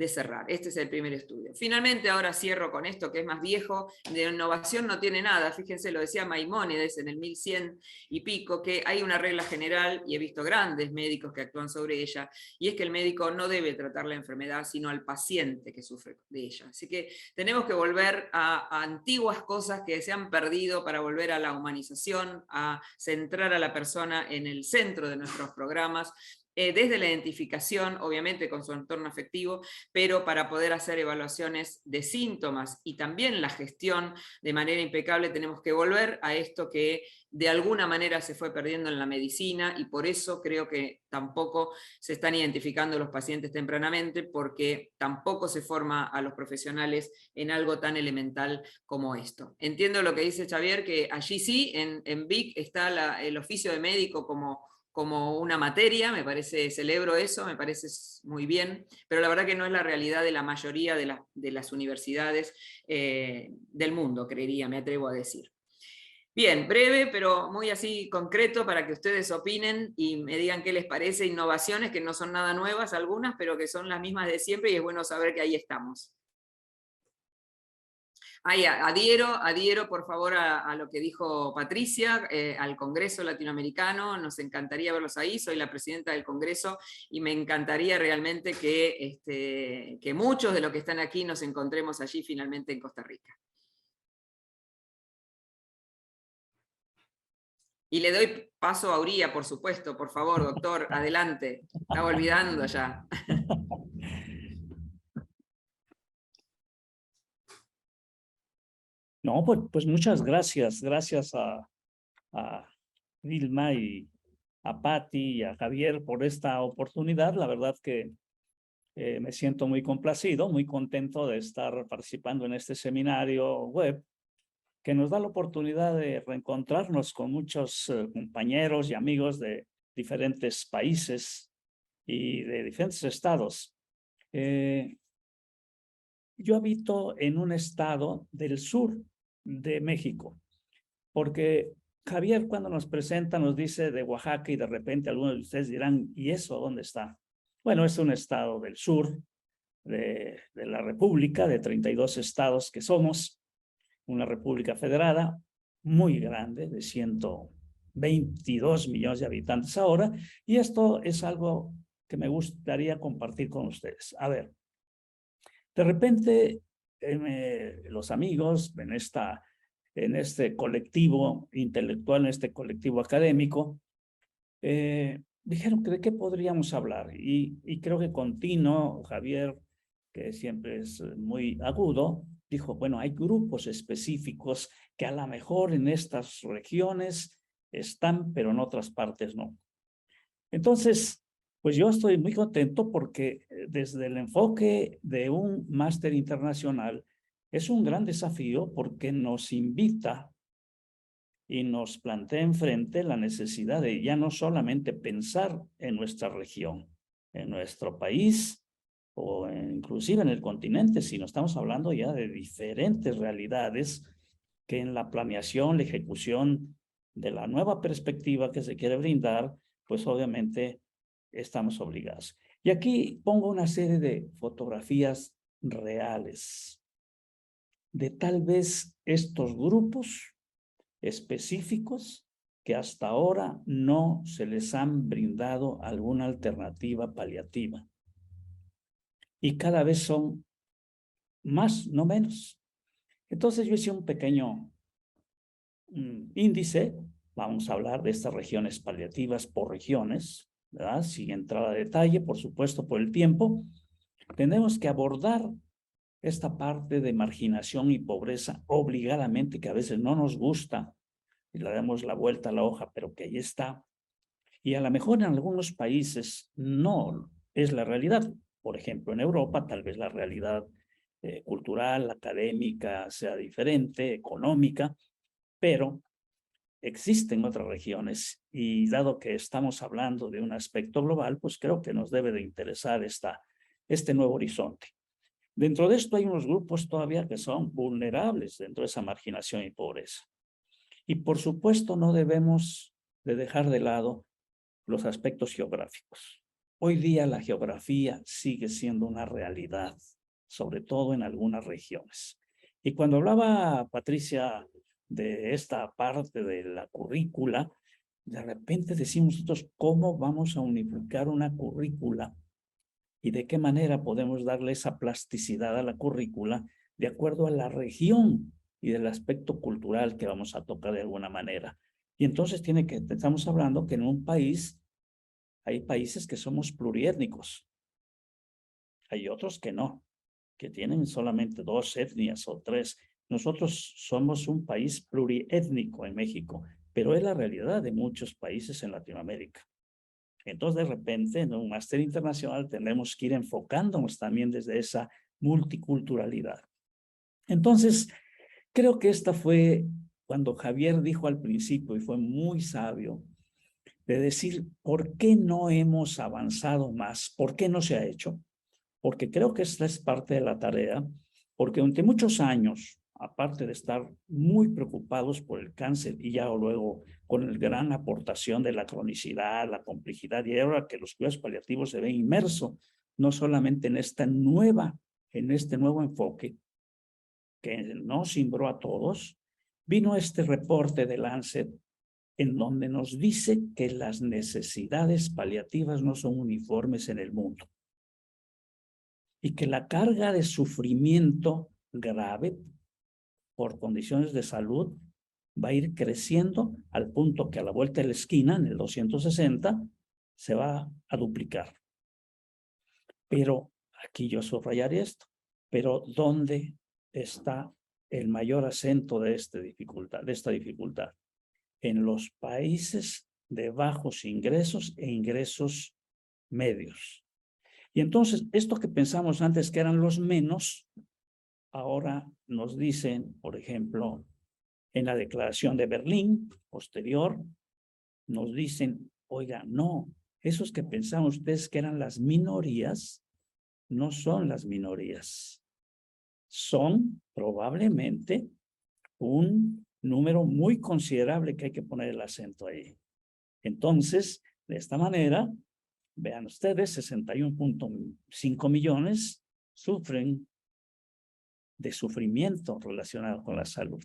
cerrar. Este es el primer estudio. Finalmente, ahora cierro con esto que es más viejo, de innovación no tiene nada. Fíjense, lo decía Maimónides en el 1100 y pico, que hay una regla general, y he visto grandes médicos que actúan sobre ella, y es que el médico no debe tratar la enfermedad, sino al paciente que sufre de ella. Así que tenemos que volver a antiguas cosas que se han perdido, para volver a la humanización, a centrar a la persona en el centro de nuestros programas, desde la identificación, obviamente con su entorno afectivo, pero para poder hacer evaluaciones de síntomas y también la gestión de manera impecable, tenemos que volver a esto que de alguna manera se fue perdiendo en la medicina, y por eso creo que tampoco se están identificando los pacientes tempranamente, porque tampoco se forma a los profesionales en algo tan elemental como esto. Entiendo lo que dice Xavier, que allí sí, en Vic está el oficio de médico como una materia, me parece, celebro eso, me parece muy bien, pero la verdad que no es la realidad de la mayoría de las universidades del mundo, creería, me atrevo a decir. Bien, breve, pero muy así concreto, para que ustedes opinen y me digan qué les parece, innovaciones que no son nada nuevas algunas, pero que son las mismas de siempre, y es bueno saber que ahí estamos. Adhiero por favor a lo que dijo Patricia, al Congreso Latinoamericano, nos encantaría verlos ahí, soy la presidenta del Congreso, y me encantaría realmente que muchos de los que están aquí nos encontremos allí finalmente en Costa Rica. Y le doy paso a Uría, por supuesto, por favor, doctor, adelante. Estaba olvidando ya. No, pues muchas gracias. Gracias a Vilma y a Patti y a Javier por esta oportunidad. La verdad que me siento muy complacido, muy contento de estar participando en este seminario web. que nos da la oportunidad de reencontrarnos con muchos compañeros y amigos de diferentes países y de diferentes estados. Yo habito en un estado del sur de México, porque Javier cuando nos presenta nos dice de Oaxaca y de repente algunos de ustedes dirán, ¿y eso dónde está? Bueno, es un estado del sur de la República, de 32 estados que somos, una república federada muy grande, de 122 millones de habitantes ahora, y esto es algo que me gustaría compartir con ustedes. A ver, de repente los amigos en este colectivo intelectual, en este colectivo académico, dijeron que de qué podríamos hablar, y creo que con Tino, Javier, que siempre es muy agudo, dijo, bueno, hay grupos específicos que a lo mejor en estas regiones están, pero en otras partes no. Entonces, pues yo estoy muy contento porque desde el enfoque de un máster internacional es un gran desafío porque nos invita y nos plantea enfrente la necesidad de ya no solamente pensar en nuestra región, en nuestro país o inclusive en el continente, sino estamos hablando ya de diferentes realidades que en la planeación, la ejecución de la nueva perspectiva que se quiere brindar, pues obviamente estamos obligados. Y aquí pongo una serie de fotografías reales de tal vez estos grupos específicos que hasta ahora no se les han brindado alguna alternativa paliativa. Y cada vez son más, no menos. Entonces yo hice un pequeño índice. Vamos a hablar de estas regiones paliativas por regiones, ¿verdad? Sin entrar a detalle, por supuesto, por el tiempo. Tenemos que abordar esta parte de marginación y pobreza obligadamente, que a veces no nos gusta, y le damos la vuelta a la hoja, pero que ahí está. Y a lo mejor en algunos países no es la realidad. Por ejemplo, en Europa tal vez la realidad cultural, académica sea diferente, económica, pero existen otras regiones y dado que estamos hablando de un aspecto global, pues creo que nos debe de interesar este nuevo horizonte. Dentro de esto hay unos grupos todavía que son vulnerables dentro de esa marginación y pobreza. Y por supuesto no debemos de dejar de lado los aspectos geográficos. Hoy día la geografía sigue siendo una realidad, sobre todo en algunas regiones. Y cuando hablaba Patricia de esta parte de la currícula, de repente decimos nosotros, ¿cómo vamos a unificar una currícula? ¿Y de qué manera podemos darle esa plasticidad a la currícula de acuerdo a la región y del aspecto cultural que vamos a tocar de alguna manera? Y entonces estamos hablando que en un país hay países que somos pluriétnicos. Hay otros que no, que tienen solamente 2 etnias o 3. Nosotros somos un país pluriétnico en México, pero es la realidad de muchos países en Latinoamérica. Entonces, de repente, en un máster internacional tenemos que ir enfocándonos también desde esa multiculturalidad. Entonces, creo que esta fue cuando Javier dijo al principio, y fue muy sabio, de decir, ¿por qué no hemos avanzado más? ¿Por qué no se ha hecho? Porque creo que esta es parte de la tarea, porque durante muchos años, aparte de estar muy preocupados por el cáncer y ya luego con la gran aportación de la cronicidad, la complejidad, y ahora que los cuidados paliativos se ven inmersos, no solamente en este nuevo enfoque que nos cimbró a todos, vino este reporte de Lancet en donde nos dice que las necesidades paliativas no son uniformes en el mundo y que la carga de sufrimiento grave por condiciones de salud va a ir creciendo al punto que a la vuelta de la esquina, en el 260, se va a duplicar. Pero aquí yo subrayaré esto, pero ¿dónde está el mayor acento de esta dificultad? En los países de bajos ingresos e ingresos medios. Y entonces, esto que pensamos antes que eran los menos, ahora nos dicen, por ejemplo, En la Declaración de Berlín, posterior, nos dicen, oiga, no, esos que pensaban ustedes que eran las minorías, no son las minorías. Son probablemente un número muy considerable que hay que poner el acento ahí. Entonces, de esta manera, vean ustedes, 61.5 millones sufren de sufrimiento relacionado con la salud.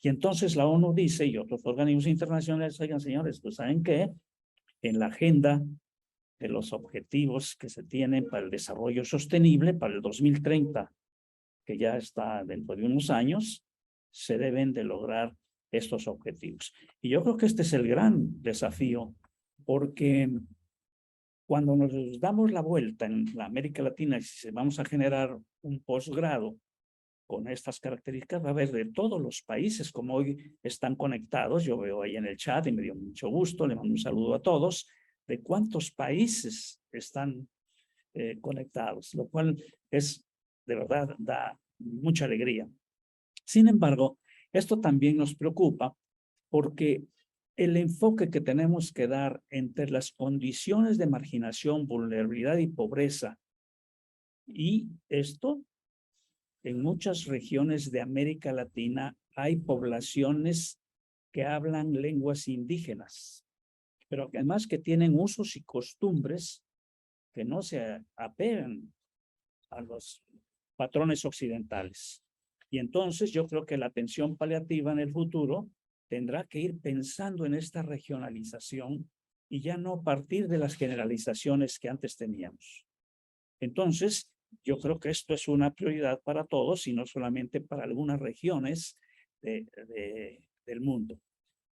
Y entonces la ONU dice, y otros organismos internacionales, oigan, señores, pues ¿saben qué? En la agenda de los objetivos que se tienen para el desarrollo sostenible para el 2030, que ya está dentro de unos años, se deben de lograr estos objetivos. Y yo creo que este es el gran desafío, porque cuando nos damos la vuelta en la América Latina y si vamos a generar un posgrado con estas características, va a haber de todos los países, como hoy están conectados, yo veo ahí en el chat y me dio mucho gusto, le mando un saludo a todos, de cuántos países están conectados, lo cual es, de verdad, da mucha alegría. Sin embargo, esto también nos preocupa porque el enfoque que tenemos que dar entre las condiciones de marginación, vulnerabilidad y pobreza, y esto, en muchas regiones de América Latina hay poblaciones que hablan lenguas indígenas, pero además que tienen usos y costumbres que no se apegan a los patrones occidentales. Y entonces yo creo que la atención paliativa en el futuro tendrá que ir pensando en esta regionalización y ya no partir de las generalizaciones que antes teníamos. Entonces, yo creo que esto es una prioridad para todos y no solamente para algunas regiones del mundo.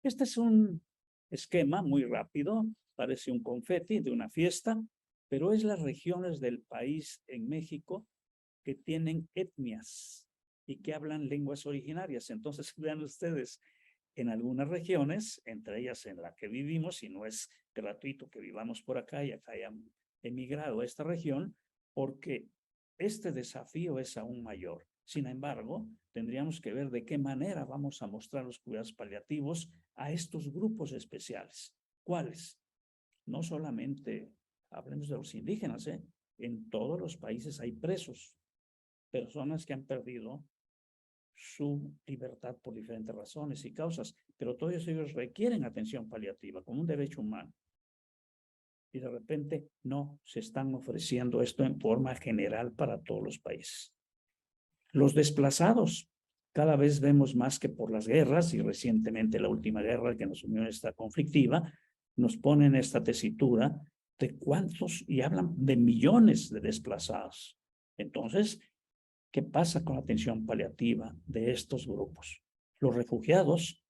Este es un esquema muy rápido, parece un confeti de una fiesta, pero es las regiones del país en México que tienen etnias y que hablan lenguas originarias. Entonces, vean ustedes, en algunas regiones, entre ellas en la que vivimos, y no es gratuito que vivamos por acá y acá hayan emigrado a esta región, porque este desafío es aún mayor. Sin embargo, tendríamos que ver de qué manera vamos a mostrar los cuidados paliativos a estos grupos especiales. ¿Cuáles? No solamente hablemos de los indígenas, en todos los países hay presos, personas que han perdido su libertad por diferentes razones y causas, pero todos ellos requieren atención paliativa como un derecho humano. Y de repente no se están ofreciendo esto en forma general para todos los países. Los desplazados, cada vez vemos más que por las guerras, y recientemente la última guerra que nos unió en esta conflictiva, nos ponen esta tesitura de cuántos, y hablan de millones de desplazados. Entonces, ¿qué pasa con la atención paliativa de estos grupos? Los refugiados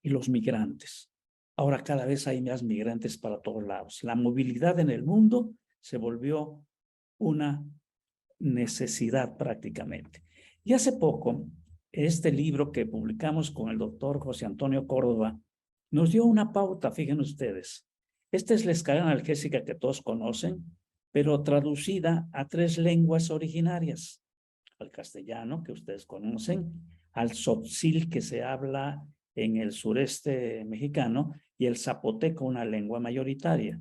y los migrantes. Ahora cada vez hay más migrantes para todos lados. La movilidad en el mundo se volvió una necesidad prácticamente. Y hace poco, este libro que publicamos con el doctor José Antonio Córdoba nos dio una pauta, fíjense ustedes. Esta es la escala analgésica que todos conocen, pero traducida a 3 lenguas originarias. Al castellano, que ustedes conocen, al tzotzil, que se habla en el sureste mexicano, y el zapoteco, una lengua mayoritaria.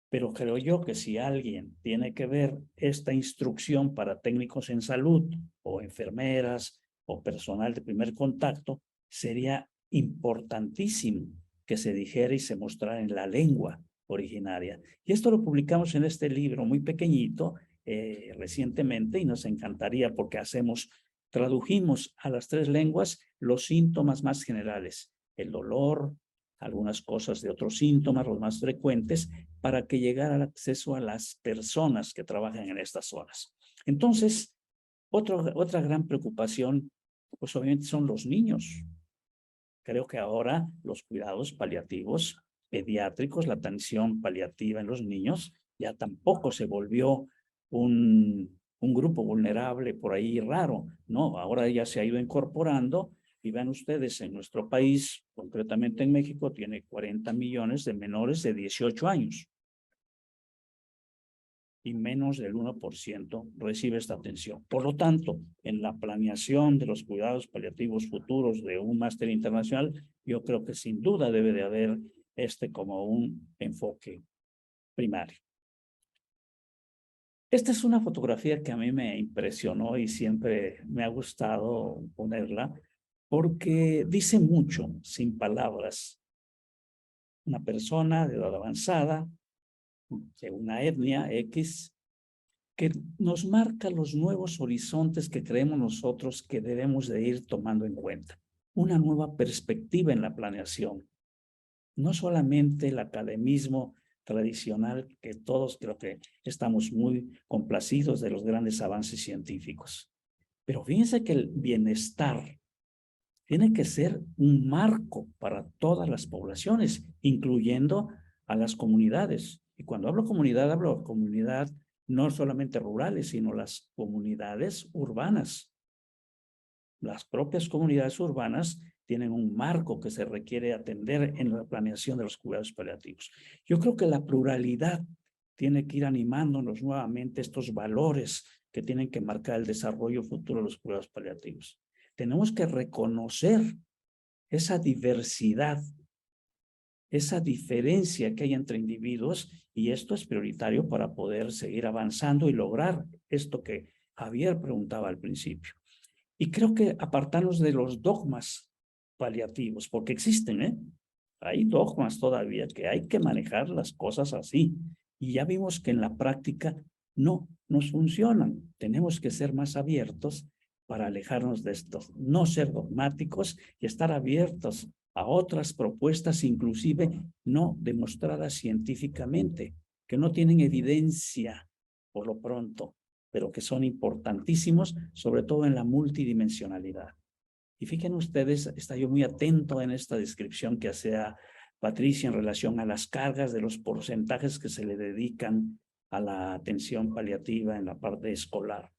Pero creo yo que si alguien tiene que ver esta instrucción para técnicos en salud o enfermeras o personal de primer contacto, sería importantísimo que se dijera y se mostrara en la lengua originaria. Y esto lo publicamos en este libro muy pequeñito recientemente y nos encantaría porque tradujimos a las 3 lenguas los síntomas más generales, el dolor, algunas cosas de otros síntomas, los más frecuentes, para que llegara el acceso a las personas que trabajan en estas zonas. Entonces, otra gran preocupación, pues obviamente son los niños. Creo que ahora los cuidados paliativos pediátricos, la atención paliativa en los niños, ya tampoco se volvió un grupo vulnerable por ahí raro, no, ahora ya se ha ido incorporando. Y vean ustedes, en nuestro país, concretamente en México, tiene 40 millones de menores de 18 años. y menos del 1% recibe esta atención. Por lo tanto, en la planeación de los cuidados paliativos futuros de un máster internacional, yo creo que sin duda debe de haber como un enfoque primario. Esta es una fotografía que a mí me impresionó y siempre me ha gustado ponerla porque dice mucho sin palabras. Una persona de edad avanzada, de una etnia X, que nos marca los nuevos horizontes que creemos nosotros que debemos de ir tomando en cuenta. Una nueva perspectiva en la planeación. No solamente el academismo tradicional, que todos creo que estamos muy complacidos de los grandes avances científicos. Pero fíjense que el bienestar tiene que ser un marco para todas las poblaciones, incluyendo a las comunidades. Y cuando hablo comunidad no solamente rurales, sino las comunidades urbanas. Las propias comunidades urbanas tienen un marco que se requiere atender en la planeación de los cuidados paliativos. Yo creo que la pluralidad tiene que ir animándonos nuevamente estos valores que tienen que marcar el desarrollo futuro de los cuidados paliativos. Tenemos que reconocer esa diversidad, esa diferencia que hay entre individuos, y esto es prioritario para poder seguir avanzando y lograr esto que Javier preguntaba al principio. Y creo que apartarnos de los dogmas paliativos, porque existen, ¿eh? Hay dogmas todavía que hay que manejar las cosas así. Y ya vimos que en la práctica no nos funcionan. Tenemos que ser más abiertos para alejarnos de estos, no ser dogmáticos y estar abiertos a otras propuestas, inclusive no demostradas científicamente, que no tienen evidencia por lo pronto, pero que son importantísimos, sobre todo en la multidimensionalidad. Y fíjense ustedes, está yo muy atento en esta descripción que hacía Patricia en relación a las cargas de los porcentajes que se le dedican a la atención paliativa en la parte escolar.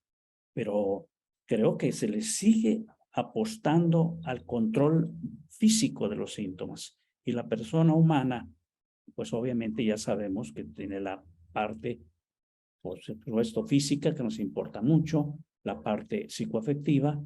Pero creo que se le sigue apostando al control físico de los síntomas. Y la persona humana, pues obviamente ya sabemos que tiene la parte, por supuesto, física, que nos importa mucho, la parte psicoafectiva,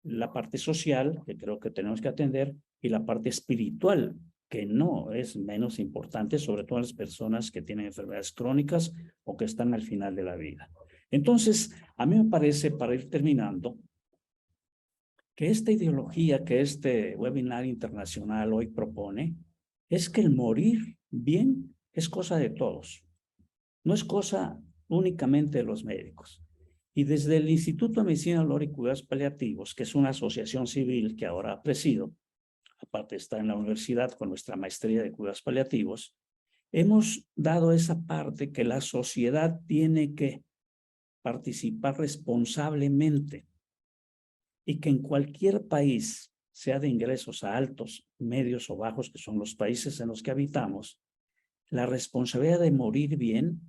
la parte social, que creo que tenemos que atender, y la parte espiritual, que no es menos importante, sobre todo en las personas que tienen enfermedades crónicas o que están al final de la vida. Entonces, a mí me parece, para ir terminando, que esta ideología que este webinar internacional hoy propone es que el morir bien es cosa de todos, no es cosa únicamente de los médicos. Y desde el Instituto de Medicina Dolor y Cuidados Paliativos, que es una asociación civil que ahora presido, aparte está en la universidad con nuestra maestría de cuidados paliativos, hemos dado esa parte que la sociedad tiene que participar responsablemente y que en cualquier país, sea de ingresos altos, medios o bajos, que son los países en los que habitamos, la responsabilidad de morir bien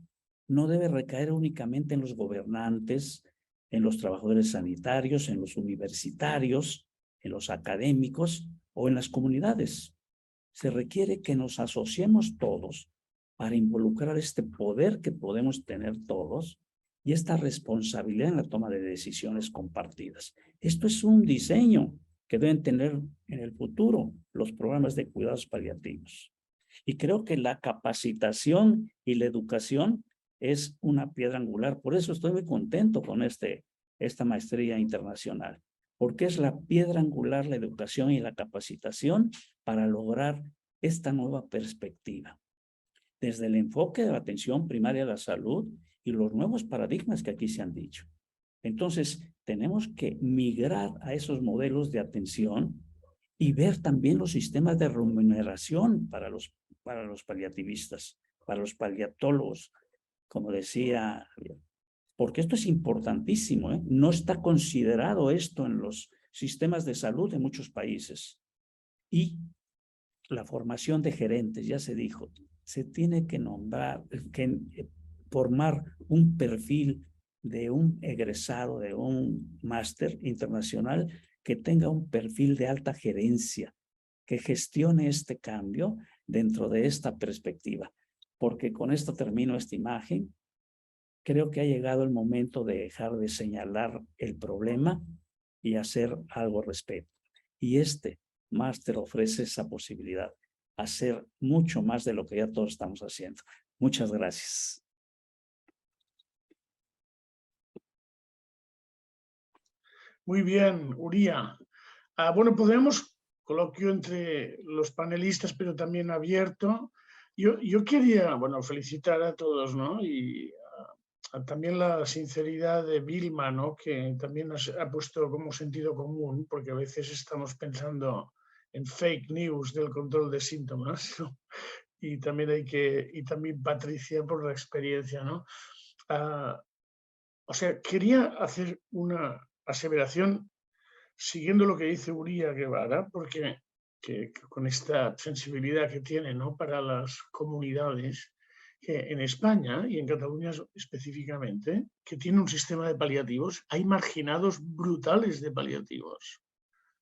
no debe recaer únicamente en los gobernantes, en los trabajadores sanitarios, en los universitarios, en los académicos o en las comunidades. Se requiere que nos asociemos todos para involucrar este poder que podemos tener todos y esta responsabilidad en la toma de decisiones compartidas. Esto es un diseño que deben tener en el futuro los programas de cuidados paliativos. Y creo que la capacitación y la educación es una piedra angular. Por eso estoy muy contento con esta maestría internacional, porque es la piedra angular, la educación y la capacitación para lograr esta nueva perspectiva. Desde el enfoque de la atención primaria a la salud y los nuevos paradigmas que aquí se han dicho. Entonces, tenemos que migrar a esos modelos de atención y ver también los sistemas de remuneración para los paliativistas, para los paliatólogos, como decía, porque esto es importantísimo, ¿eh? No está considerado esto en los sistemas de salud de muchos países. Y la formación de gerentes, ya se dijo, se tiene que formar un perfil de un egresado, de un máster internacional que tenga un perfil de alta gerencia, que gestione este cambio dentro de esta perspectiva. Porque con esto termino esta imagen. creo que ha llegado el momento de dejar de señalar el problema y hacer algo al respecto. Y este máster ofrece esa posibilidad, hacer mucho más de lo que ya todos estamos haciendo. Muchas gracias. Muy bien, Uría. Bueno, podemos coloquio entre los panelistas, pero también abierto. Yo quería, bueno, felicitar a todos, ¿no? Y también la sinceridad de Vilma, ¿no? Que también ha puesto como sentido común, porque a veces estamos pensando en fake news del control de síntomas, ¿no? Y también y también Patricia por la experiencia, ¿no? O sea, quería hacer una aseveración siguiendo lo que dice Uría Guevara, porque con esta sensibilidad que tiene, ¿no? Para las comunidades, que en España y en Cataluña específicamente, que tiene un sistema de paliativos, hay marginados brutales de paliativos.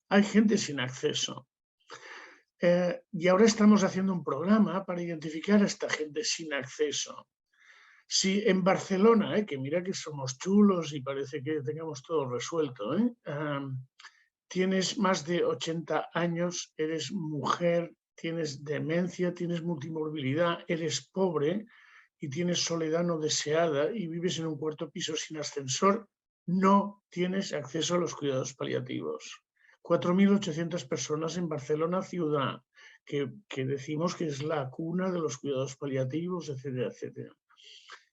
Hay gente sin acceso. Y ahora estamos haciendo un programa para identificar a esta gente sin acceso. Si en Barcelona, que mira que somos chulos y parece que tengamos todo resuelto, tienes más de 80 años, eres mujer, tienes demencia, tienes multimorbilidad, eres pobre y tienes soledad no deseada y vives en un cuarto piso sin ascensor, no tienes acceso a los cuidados paliativos. 4.800 personas en Barcelona ciudad, que decimos que es la cuna de los cuidados paliativos, etcétera, etcétera.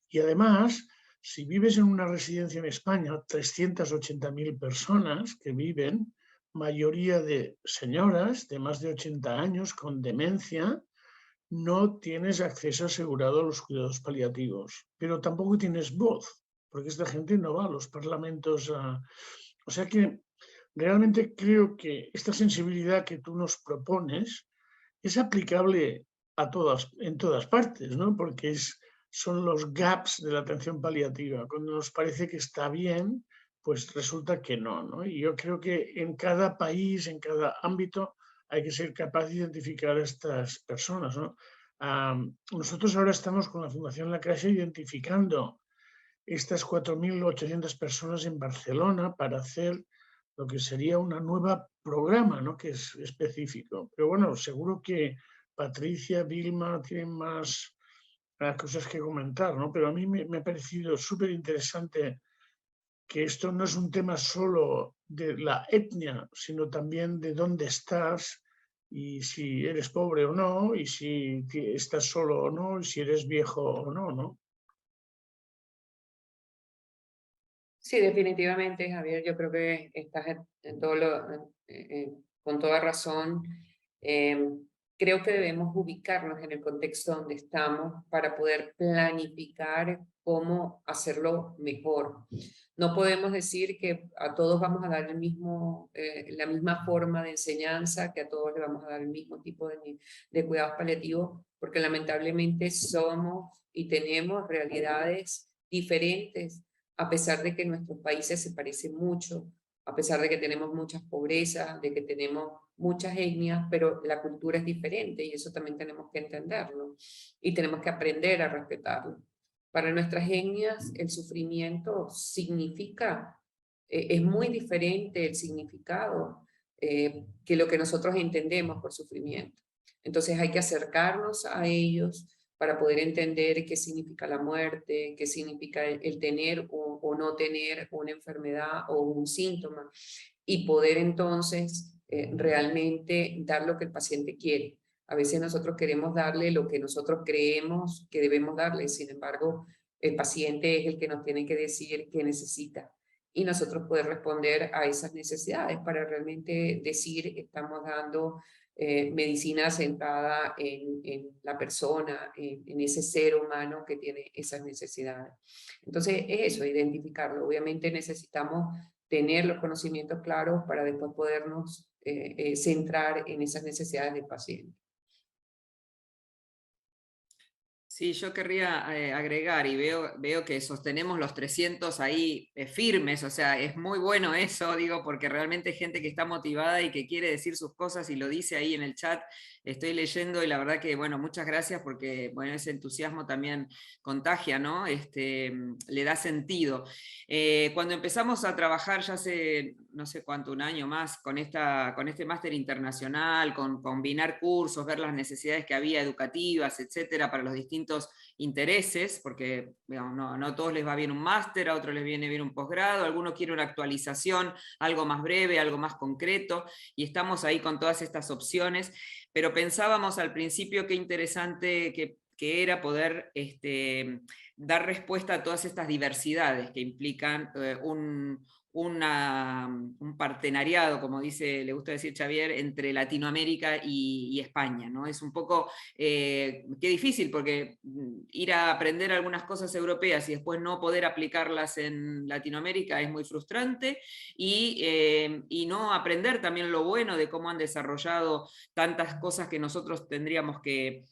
Y además, si vives en una residencia en España, 380.000 personas que viven, mayoría de señoras de más de 80 años con demencia, no tienes acceso asegurado a los cuidados paliativos, pero tampoco tienes voz, porque esta gente no va a los parlamentos. O sea que realmente creo que esta sensibilidad que tú nos propones es aplicable en todas partes, ¿no? Porque son los gaps de la atención paliativa. Cuando nos parece que está bien, pues resulta que no, ¿no? Y yo creo que en cada país, en cada ámbito, hay que ser capaz de identificar a estas personas, ¿no? Nosotros ahora estamos con la Fundación La Caixa identificando estas 4.800 personas en Barcelona para hacer lo que sería una nueva programa, ¿no? Que es específico. Pero bueno, seguro que Patricia, Vilma tienen más cosas que comentar, ¿no? Pero a mí me ha parecido súper interesante que esto no es un tema solo de la etnia, sino también de dónde estás y si eres pobre o no, y si estás solo o no, y si eres viejo o no, ¿no? Sí, definitivamente, Javier, yo creo que estás con toda razón. Creo que debemos ubicarnos en el contexto donde estamos para poder planificar cómo hacerlo mejor. No podemos decir que a todos vamos a dar la misma forma de enseñanza, que a todos le vamos a dar el mismo tipo de cuidados paliativos, porque lamentablemente somos y tenemos realidades diferentes, a pesar de que nuestros países se parecen mucho, a pesar de que tenemos muchas pobrezas, de que tenemos muchas etnias, pero la cultura es diferente y eso también tenemos que entenderlo y tenemos que aprender a respetarlo. Para nuestras etnias el sufrimiento significa, es muy diferente el significado que lo que nosotros entendemos por sufrimiento. Entonces hay que acercarnos a ellos para poder entender qué significa la muerte, qué significa el tener o no tener una enfermedad o un síntoma, y poder entonces realmente dar lo que el paciente quiere. A veces nosotros queremos darle lo que nosotros creemos que debemos darle, sin embargo, el paciente es el que nos tiene que decir qué necesita y nosotros poder responder a esas necesidades para realmente decir estamos dando medicina centrada en la persona, en ese ser humano que tiene esas necesidades. Entonces, es eso, identificarlo. Obviamente necesitamos tener los conocimientos claros para después podernos centrar en esas necesidades del paciente. Sí, yo querría agregar, y veo que sostenemos los 300 ahí firmes, o sea, es muy bueno eso, digo, porque realmente hay gente que está motivada y que quiere decir sus cosas y lo dice ahí en el chat, estoy leyendo y la verdad que, bueno, muchas gracias porque, bueno, ese entusiasmo también contagia, ¿no? Le da sentido. Cuando empezamos a trabajar ya hace, no sé cuánto, un año más, con este máster internacional, con combinar cursos, ver las necesidades que había educativas, etcétera, para los distintos intereses, porque digamos, no a todos les va bien un máster, a otros les viene bien un posgrado, algunos quieren una actualización, algo más breve, algo más concreto, y estamos ahí con todas estas opciones, pero pensábamos al principio qué interesante que era poder dar respuesta a todas estas diversidades que implican un partenariado, como le gusta decir Xavier, entre Latinoamérica y España, ¿no? Es un poco, qué difícil, porque ir a aprender algunas cosas europeas y después no poder aplicarlas en Latinoamérica es muy frustrante, y no aprender también lo bueno de cómo han desarrollado tantas cosas que nosotros tendríamos que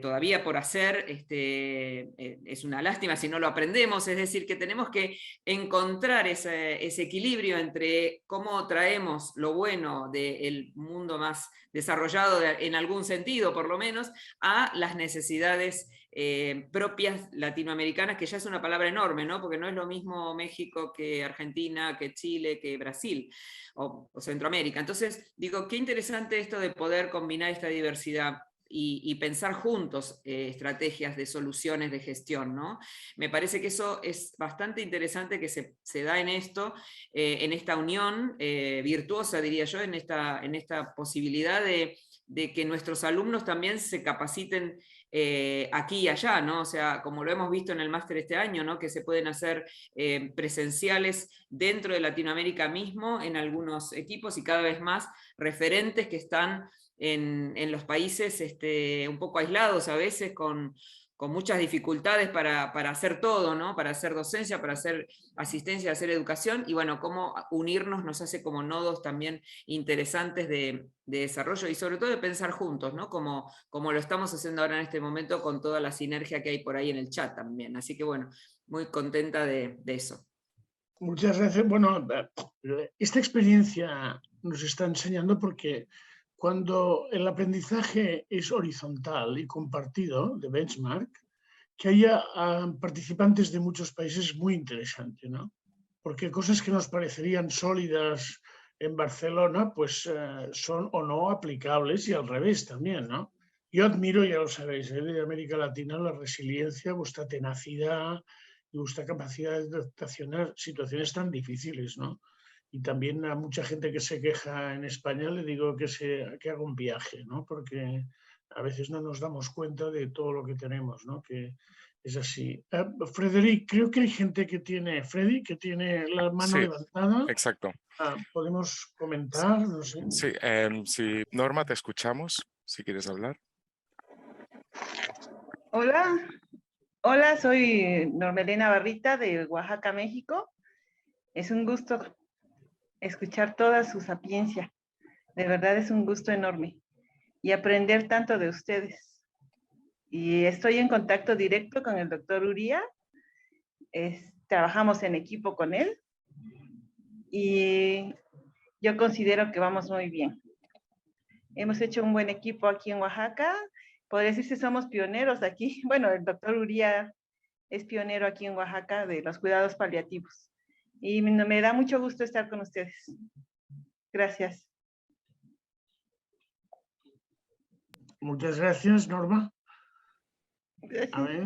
todavía por hacer, es una lástima si no lo aprendemos, es decir, que tenemos que encontrar ese equilibrio entre cómo traemos lo bueno del mundo más desarrollado, en algún sentido por lo menos, a las necesidades propias latinoamericanas, que ya es una palabra enorme, ¿no? Porque no es lo mismo México que Argentina, que Chile, que Brasil, o Centroamérica. Entonces, digo, qué interesante esto de poder combinar esta diversidad y pensar juntos estrategias de soluciones de gestión, ¿no? Me parece que eso es bastante interesante que se da en esto, en esta unión virtuosa, diría yo, en esta posibilidad de que nuestros alumnos también se capaciten aquí y allá, ¿no? O sea, como lo hemos visto en el máster este año, ¿no? Que se pueden hacer presenciales dentro de Latinoamérica mismo, en algunos equipos, y cada vez más referentes que están en los países un poco aislados a veces, con muchas dificultades para hacer todo, ¿no? Para hacer docencia, para hacer asistencia, hacer educación, y bueno, cómo unirnos nos hace como nodos también interesantes de desarrollo y sobre todo de pensar juntos, ¿no? Como lo estamos haciendo ahora en este momento con toda la sinergia que hay por ahí en el chat también. Así que bueno, muy contenta de eso. Muchas gracias. Bueno, esta experiencia nos está enseñando porque cuando el aprendizaje es horizontal y compartido, de benchmark, que haya participantes de muchos países es muy interesante, ¿no? Porque cosas que nos parecerían sólidas en Barcelona, pues son o no aplicables, y al revés también, ¿no? Yo admiro, ya lo sabéis, de América Latina, la resiliencia, vuestra tenacidad y vuestra capacidad de adaptación a situaciones tan difíciles, ¿no? Y también a mucha gente que se queja en España le digo que haga un viaje, ¿no? Porque a veces no nos damos cuenta de todo lo que tenemos, ¿no? Que es así. Frederic, creo que hay gente que tiene, Freddy, que tiene la mano Sí, levantada. exacto. Podemos comentar, no sé. Sí, sí, Norma, te escuchamos, si quieres hablar. Hola, hola, soy Normelena Barrita de Oaxaca, México. Es un gusto escuchar toda su sapiencia. De verdad es un gusto enorme y aprender tanto de ustedes. Y estoy en contacto directo con el doctor Uría. Trabajamos en equipo con él y yo considero que vamos muy bien. Hemos hecho un buen equipo aquí en Oaxaca. Podría decir que somos pioneros aquí. Bueno, el doctor Uría es pionero aquí en Oaxaca de los cuidados paliativos. Y me da mucho gusto estar con ustedes. Gracias. Muchas gracias, Norma. Gracias. A ver.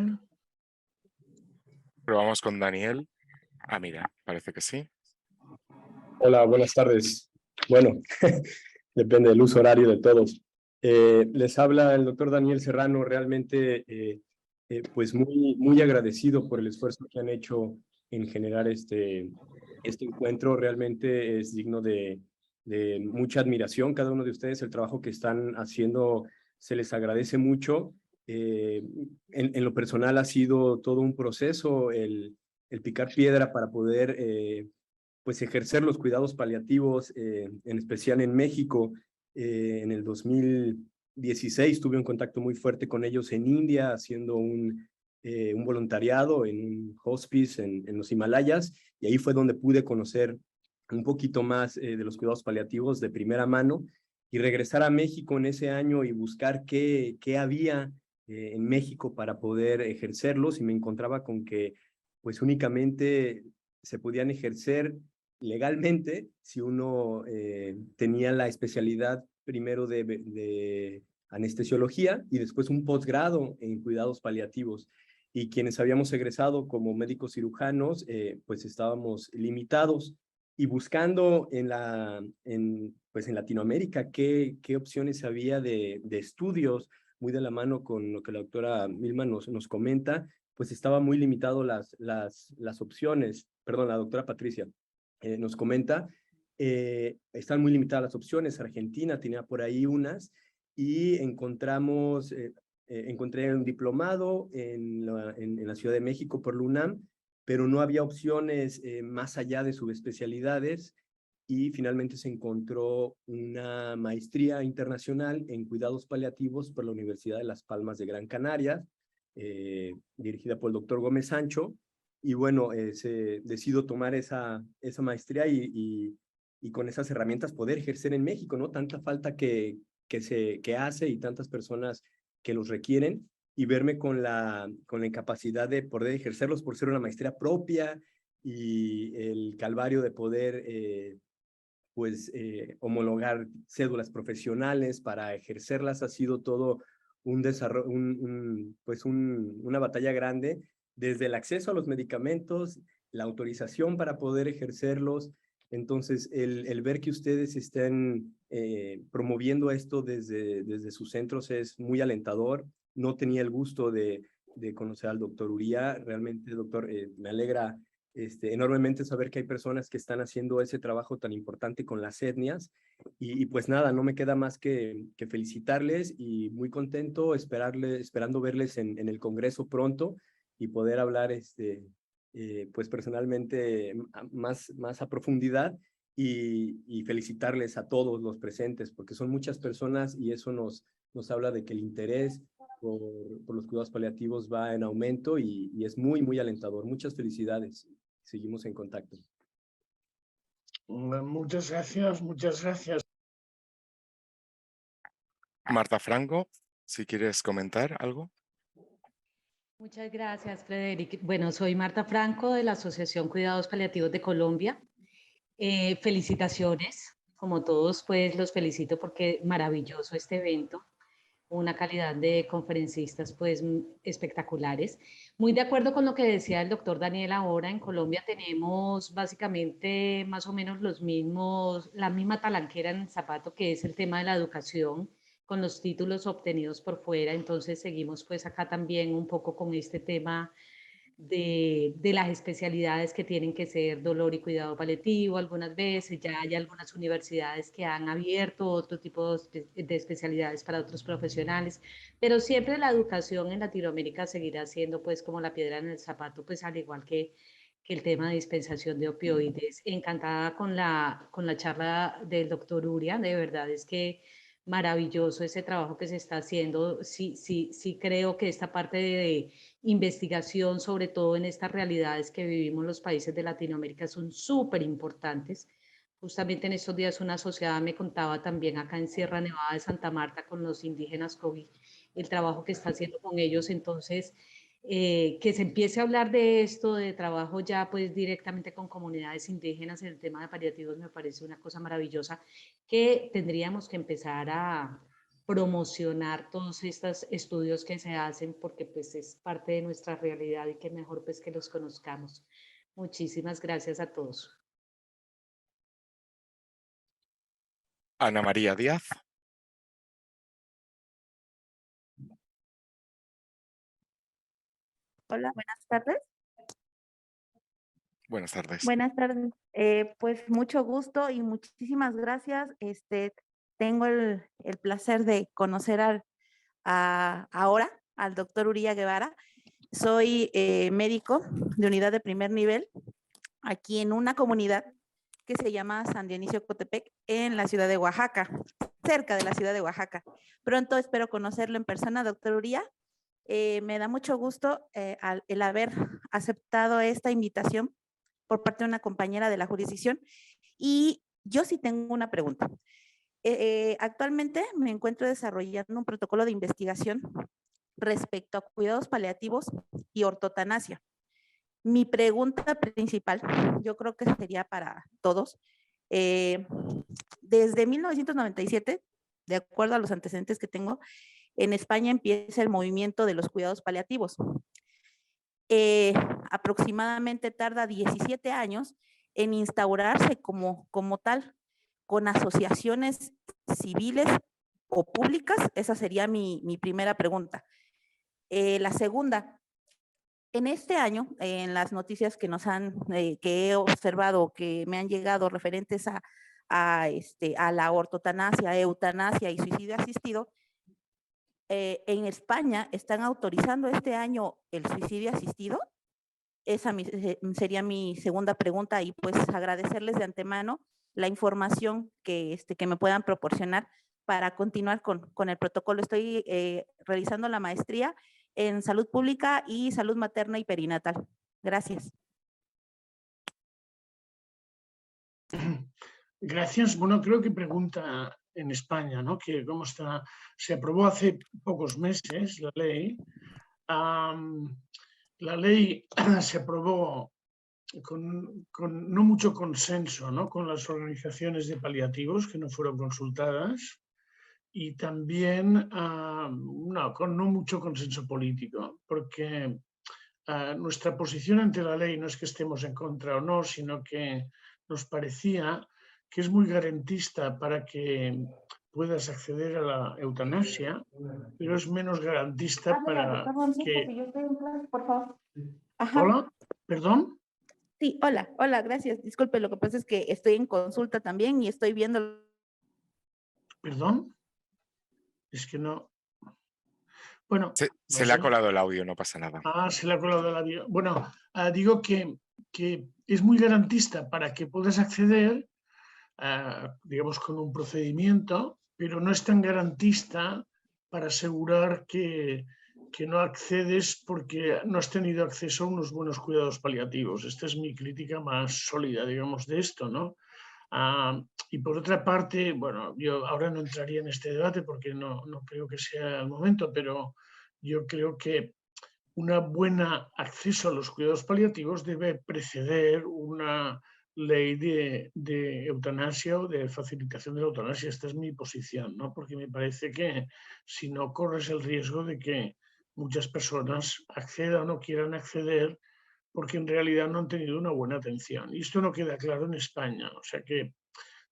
Probamos con Daniel. Mira, parece que sí. Hola, buenas tardes. Bueno, depende del uso horario de todos. Les habla el doctor Daniel Serrano, realmente pues muy agradecido por el esfuerzo que han hecho en generar este encuentro. Realmente es digno de mucha admiración cada uno de ustedes. El trabajo que están haciendo se les agradece mucho. En lo personal ha sido todo un proceso el picar piedra para poder pues ejercer los cuidados paliativos, en especial en México. En el 2016 tuve un contacto muy fuerte con ellos en India, haciendo un voluntariado en un hospice en los Himalayas, y ahí fue donde pude conocer un poquito más de los cuidados paliativos de primera mano, y regresar a México en ese año y buscar qué había en México para poder ejercerlos, y me encontraba con que pues únicamente se podían ejercer legalmente si uno tenía la especialidad primero de anestesiología y después un posgrado en cuidados paliativos. Y quienes habíamos egresado como médicos cirujanos, pues estábamos limitados. Y buscando pues en Latinoamérica qué opciones había de estudios, muy de la mano con lo que la doctora Milma nos comenta, pues estaba muy limitado las opciones. Perdón, la doctora Patricia nos comenta, están muy limitadas las opciones. Argentina tenía por ahí unas, y encontré un diplomado en la Ciudad de México por la UNAM, pero no había opciones más allá de subespecialidades, y finalmente se encontró una maestría internacional en cuidados paliativos por la Universidad de Las Palmas de Gran Canaria, dirigida por el doctor Gómez Sancho, y bueno, decido tomar esa maestría y con esas herramientas poder ejercer en México, ¿no? Tanta falta que hace y tantas personas que los requieren, y verme con la incapacidad de poder ejercerlos por ser una maestría propia, y el calvario de poder homologar cédulas profesionales para ejercerlas. Ha sido todo un desarrollo, una batalla grande, desde el acceso a los medicamentos, la autorización para poder ejercerlos. Entonces, el ver que ustedes estén promoviendo esto desde sus centros es muy alentador. No tenía el gusto de conocer al doctor Uría. Realmente, doctor, me alegra enormemente saber que hay personas que están haciendo ese trabajo tan importante con las etnias, y pues nada, no me queda más que felicitarles, y muy contento esperando verles en el Congreso pronto, y poder hablar pues personalmente más a profundidad, y felicitarles a todos los presentes, porque son muchas personas, y eso nos habla de que el interés por los cuidados paliativos va en aumento, y es muy, muy alentador. Muchas felicidades. Seguimos en contacto. Muchas gracias, muchas gracias. Marta Franco, si quieres comentar algo. Muchas gracias, Frederic. Bueno, soy Marta Franco de la Asociación Cuidados Paliativos de Colombia. Felicitaciones, como todos, pues los felicito porque maravilloso este evento. Una calidad de conferencistas pues espectaculares. Muy de acuerdo con lo que decía el doctor Daniel ahora, en Colombia tenemos básicamente más o menos la misma talanquera en el zapato, que es el tema de la educación, con los títulos obtenidos por fuera. Entonces seguimos pues acá también un poco con este tema de las especialidades que tienen que ser dolor y cuidado paliativo. Algunas veces ya hay algunas universidades que han abierto otro tipo de especialidades para otros profesionales, pero siempre la educación en Latinoamérica seguirá siendo pues como la piedra en el zapato, pues al igual que el tema de dispensación de opioides. Encantada con la charla del doctor Uría, de verdad es que maravilloso ese trabajo que se está haciendo. Sí creo que esta parte de investigación, sobre todo en estas realidades que vivimos los países de Latinoamérica, son súper importantes. Justamente en estos días una asociada me contaba también acá en Sierra Nevada de Santa Marta con los indígenas Kogi, el trabajo que está haciendo con ellos. Entonces, que se empiece a hablar de esto, de trabajo ya pues directamente con comunidades indígenas en el tema de paliativos, me parece una cosa maravillosa, que tendríamos que empezar a promocionar todos estos estudios que se hacen, porque pues es parte de nuestra realidad, y que mejor pues que los conozcamos. Muchísimas gracias a todos. Ana María Díaz. Hola, buenas tardes. Buenas tardes. Buenas tardes. Pues mucho gusto y muchísimas gracias. Tengo el placer de conocer ahora al doctor Uría Guevara. Soy médico de unidad de primer nivel aquí en una comunidad que se llama San Dionisio Cotepec, en la ciudad de Oaxaca. cerca de la ciudad de Oaxaca. Pronto espero conocerlo en persona, doctor Uría. Me da mucho gusto el haber aceptado esta invitación por parte de una compañera de la jurisdicción. Y yo sí tengo una pregunta. Actualmente me encuentro desarrollando un protocolo de investigación respecto a cuidados paliativos y ortotanasia. Mi pregunta principal, yo creo que sería para todos. Desde 1997, de acuerdo a los antecedentes que tengo, en España empieza el movimiento de los cuidados paliativos. Aproximadamente tarda 17 años en instaurarse como tal, con asociaciones civiles o públicas. Esa sería mi primera pregunta. La segunda, en este año, en las noticias que que he observado, que me han llegado referentes a la ortotanasia, eutanasia y suicidio asistido, en España están autorizando este año el suicidio asistido. Esa sería mi segunda pregunta, y pues agradecerles de antemano la información que me puedan proporcionar para continuar con el protocolo. Estoy realizando la maestría en salud pública y salud materna y perinatal. Gracias. Gracias. Bueno, creo que pregunta en España, ¿no? Que cómo está. Se aprobó hace pocos meses la ley. La ley se aprobó con no mucho consenso, ¿no? Con las organizaciones de paliativos que no fueron consultadas, y también con no mucho consenso político, porque nuestra posición ante la ley no es que estemos en contra o no, sino que nos parecía que es muy garantista para que puedas acceder a la eutanasia, pero es menos garantista para que... Yo estoy en clase, por favor. Ajá. Hola, perdón. Sí, hola, gracias. Disculpe, lo que pasa es que estoy en consulta también y estoy viendo... ¿Perdón? Es que no... Bueno... Se le ha colado el audio, no pasa nada. Se le ha colado el audio. Bueno, digo que es muy garantista para que puedas acceder, digamos, con un procedimiento, pero no es tan garantista para asegurar que no accedes porque no has tenido acceso a unos buenos cuidados paliativos. Esta es mi crítica más sólida, digamos, de esto, ¿no? Y por otra parte, bueno, yo ahora no entraría en este debate porque no creo que sea el momento, pero yo creo que un buen acceso a los cuidados paliativos debe preceder una ley de eutanasia o de facilitación de la eutanasia. Esta es mi posición, ¿no? Porque me parece que si no, corres el riesgo de que muchas personas accedan o quieran acceder porque en realidad no han tenido una buena atención. Y esto no queda claro en España. O sea que,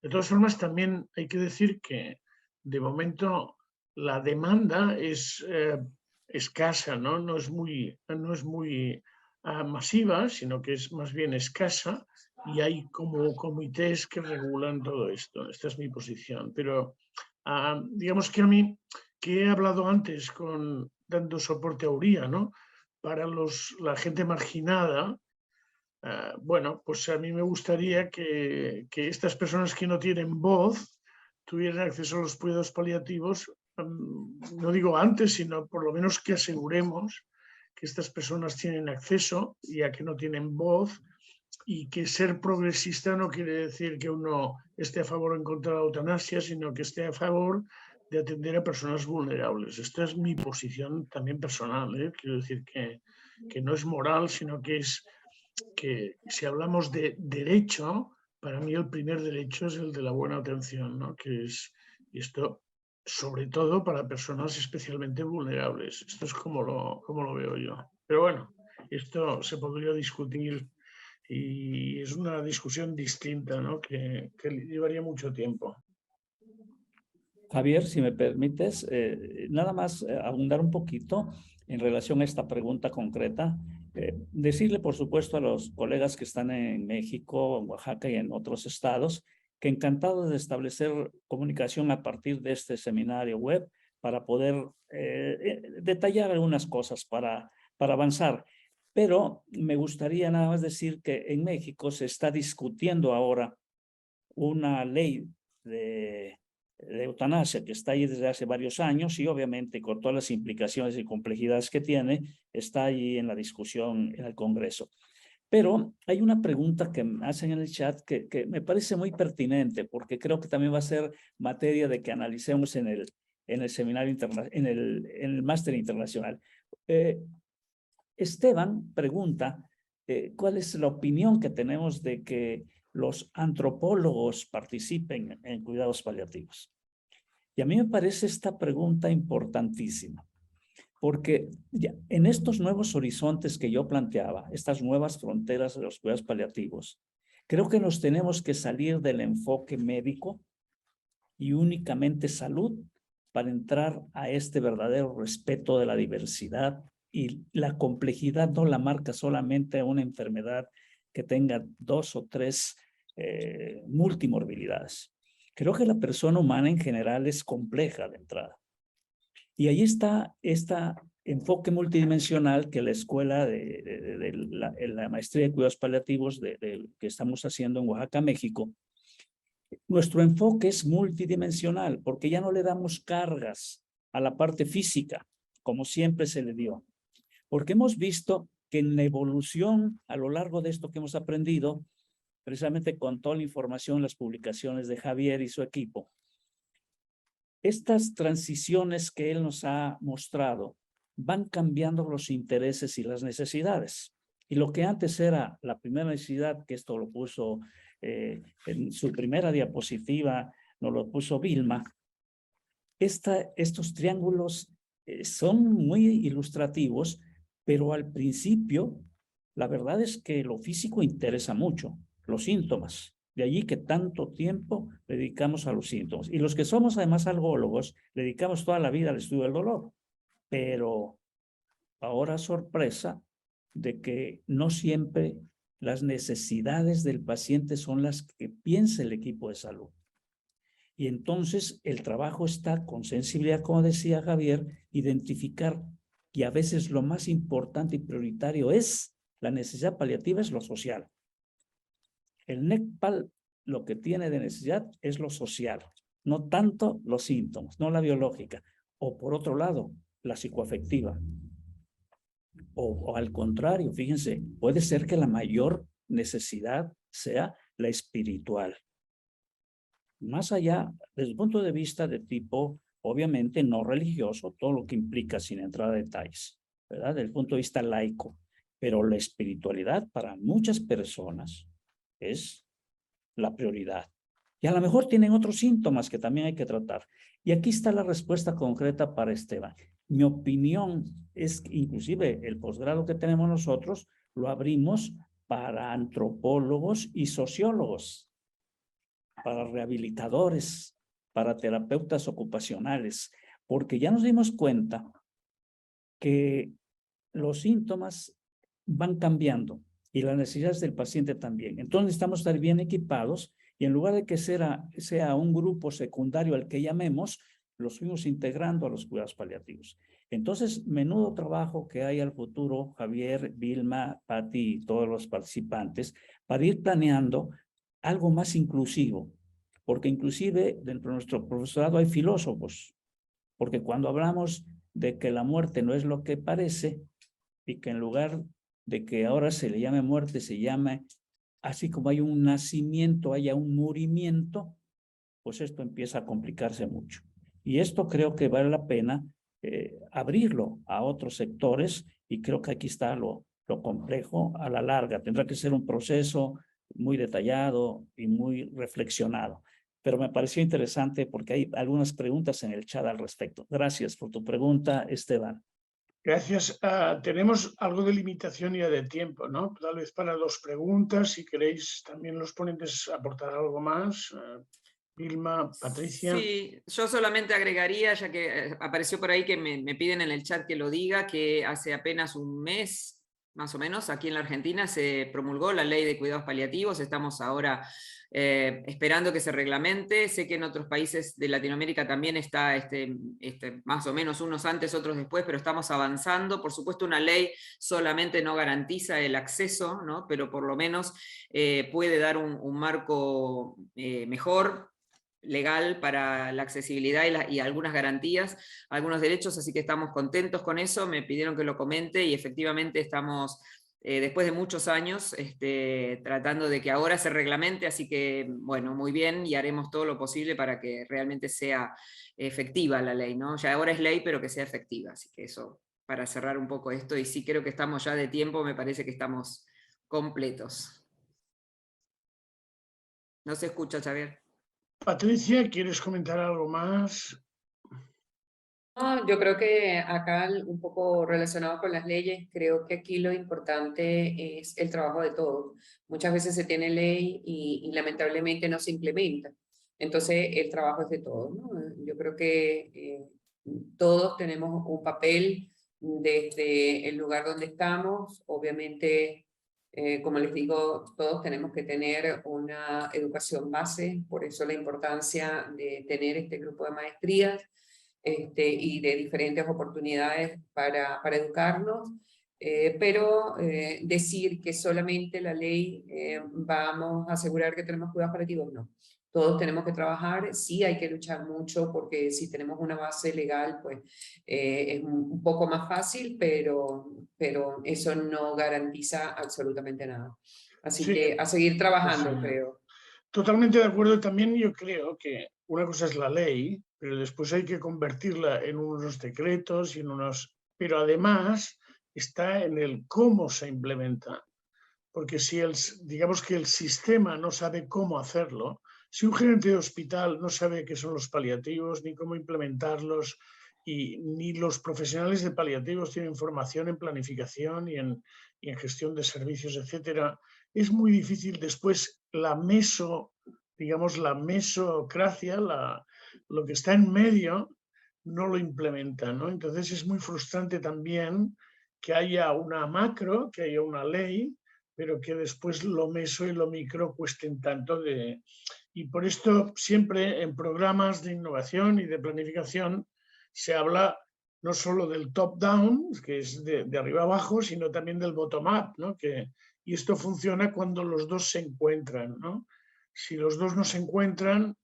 de todas formas, también hay que decir que de momento la demanda es escasa, ¿no? No es muy masiva, sino que es más bien escasa, y hay como comités que regulan todo esto. Esta es mi posición. Pero digamos que a mí, que he hablado antes dando soporte a Uría, ¿no? Para la gente marginada, bueno, pues a mí me gustaría que estas personas que no tienen voz tuvieran acceso a los cuidados paliativos, no digo antes, sino por lo menos que aseguremos que estas personas tienen acceso, ya que no tienen voz, y que ser progresista no quiere decir que uno esté a favor o en contra de la eutanasia, sino que esté a favor de atender a personas vulnerables. Esta es mi posición también personal, ¿eh? Quiero decir que no es moral, sino que es que si hablamos de derecho, para mí el primer derecho es el de la buena atención, ¿no? Que es esto, sobre todo para personas especialmente vulnerables. Esto es como lo veo yo. Pero bueno, esto se podría discutir y es una discusión distinta, ¿no? Que llevaría mucho tiempo. Javier, si me permites, nada más abundar un poquito en relación a esta pregunta concreta. Decirle, por supuesto, a los colegas que están en México, en Oaxaca y en otros estados, que encantado de establecer comunicación a partir de este seminario web para poder detallar algunas cosas para avanzar. Pero me gustaría nada más decir que en México se está discutiendo ahora una ley de de eutanasia, que está ahí desde hace varios años y obviamente con todas las implicaciones y complejidades que tiene, está ahí en la discusión en el Congreso. Pero hay una pregunta que me hacen en el chat que me parece muy pertinente, porque creo que también va a ser materia de que analicemos en el seminario internacional, en el máster internacional. Esteban pregunta, ¿cuál es la opinión que tenemos de que los antropólogos participen en cuidados paliativos? Y a mí me parece esta pregunta importantísima, porque ya, en estos nuevos horizontes que yo planteaba, estas nuevas fronteras de los cuidados paliativos, creo que nos tenemos que salir del enfoque médico y únicamente salud para entrar a este verdadero respeto de la diversidad, y la complejidad no la marca solamente una enfermedad que tenga 2 o 3 multimorbilidades. Creo que la persona humana en general es compleja de entrada. Y ahí está este enfoque multidimensional que la escuela de la maestría de cuidados paliativos que estamos haciendo en Oaxaca, México. Nuestro enfoque es multidimensional porque ya no le damos cargas a la parte física, como siempre se le dio. Porque hemos visto que en la evolución, a lo largo de esto que hemos aprendido, precisamente con toda la información, las publicaciones de Javier y su equipo, estas transiciones que él nos ha mostrado van cambiando los intereses y las necesidades. Y lo que antes era la primera necesidad, que esto lo puso en su primera diapositiva, nos lo puso Vilma, estos triángulos son muy ilustrativos, pero al principio, la verdad es que lo físico interesa mucho, los síntomas. De allí que tanto tiempo dedicamos a los síntomas. Y los que somos además algólogos, dedicamos toda la vida al estudio del dolor. Pero ahora sorpresa de que no siempre las necesidades del paciente son las que piensa el equipo de salud. Y entonces el trabajo está con sensibilidad, como decía Javier, identificar, y a veces lo más importante y prioritario es la necesidad paliativa, es lo social. El NECPAL lo que tiene de necesidad es lo social, no tanto los síntomas, no la biológica. O por otro lado, la psicoafectiva. O al contrario, fíjense, puede ser que la mayor necesidad sea la espiritual. Más allá, desde el punto de vista de tipo, obviamente no religioso, todo lo que implica sin entrar a detalles, ¿verdad? Desde el punto de vista laico. Pero la espiritualidad para muchas personas es la prioridad. Y a lo mejor tienen otros síntomas que también hay que tratar. Y aquí está la respuesta concreta para Esteban. Mi opinión es que inclusive el posgrado que tenemos nosotros lo abrimos para antropólogos y sociólogos, para rehabilitadores, para terapeutas ocupacionales, porque ya nos dimos cuenta que los síntomas van cambiando y las necesidades del paciente también. Entonces necesitamos estar bien equipados y en lugar de que sea un grupo secundario al que llamemos, los fuimos integrando a los cuidados paliativos. Entonces, menudo trabajo que hay al futuro, Javier, Vilma, Pati y todos los participantes, para ir planeando algo más inclusivo, porque inclusive dentro de nuestro profesorado hay filósofos, porque cuando hablamos de que la muerte no es lo que parece y que en lugar de que ahora se le llame muerte, se llame, así como hay un nacimiento, haya un murimiento, pues esto empieza a complicarse mucho. Y esto creo que vale la pena abrirlo a otros sectores y creo que aquí está lo complejo a la larga. Tendrá que ser un proceso muy detallado y muy reflexionado. Pero me pareció interesante porque hay algunas preguntas en el chat al respecto. Gracias por tu pregunta, Esteban. Gracias. Tenemos algo de limitación ya de tiempo, ¿no? Tal vez para 2 preguntas, si queréis también los ponentes aportar algo más. Vilma, Patricia. Sí, yo solamente agregaría, ya que apareció por ahí que me piden en el chat que lo diga, que hace apenas un mes, más o menos, aquí en la Argentina se promulgó la ley de cuidados paliativos. Estamos ahora esperando que se reglamente. Sé que en otros países de Latinoamérica también está más o menos unos antes, otros después, pero estamos avanzando. Por supuesto, una ley solamente no garantiza el acceso, ¿no? Pero por lo menos puede dar un marco mejor legal para la accesibilidad y algunas garantías, algunos derechos, así que estamos contentos con eso, me pidieron que lo comente y efectivamente estamos, después de muchos años, tratando de que ahora se reglamente, así que bueno, muy bien, y haremos todo lo posible para que realmente sea efectiva la ley, ¿no? Ya ahora es ley, pero que sea efectiva, así que eso, para cerrar un poco esto, y sí creo que estamos ya de tiempo, me parece que estamos completos. No se escucha, Xavier. Patricia, ¿quieres comentar algo más? No, yo creo que acá un poco relacionado con las leyes, creo que aquí lo importante es el trabajo de todos. Muchas veces se tiene ley y lamentablemente no se implementa. Entonces el trabajo es de todos, ¿no? Yo creo que todos tenemos un papel desde el lugar donde estamos. Obviamente, como les digo, todos tenemos que tener una educación base, por eso la importancia de tener este grupo de maestrías. Y de diferentes oportunidades para educarnos, pero decir que solamente la ley vamos a asegurar que tenemos cuidados paliativos, no. Todos tenemos que trabajar, sí hay que luchar mucho porque si tenemos una base legal pues es un poco más fácil, pero eso no garantiza absolutamente nada. Así Sí, que a seguir trabajando, creo. Totalmente de acuerdo. También yo creo que una cosa es la ley, pero después hay que convertirla en unos decretos y en unos... Pero además está en el cómo se implementa. Porque si digamos que el sistema no sabe cómo hacerlo, si un gerente de hospital no sabe qué son los paliativos, ni cómo implementarlos, y ni los profesionales de paliativos tienen formación en planificación y en gestión de servicios, etcétera, es muy difícil después la mesocracia, lo que está en medio, no lo implementa, ¿no? Entonces es muy frustrante también que haya una macro, que haya una ley, pero que después lo meso y lo micro cuesten tanto de... Y por esto siempre en programas de innovación y de planificación se habla no solo del top-down, que es de arriba abajo, sino también del bottom-up, ¿no? Y esto funciona cuando los dos se encuentran, ¿no? Si los dos no se encuentran,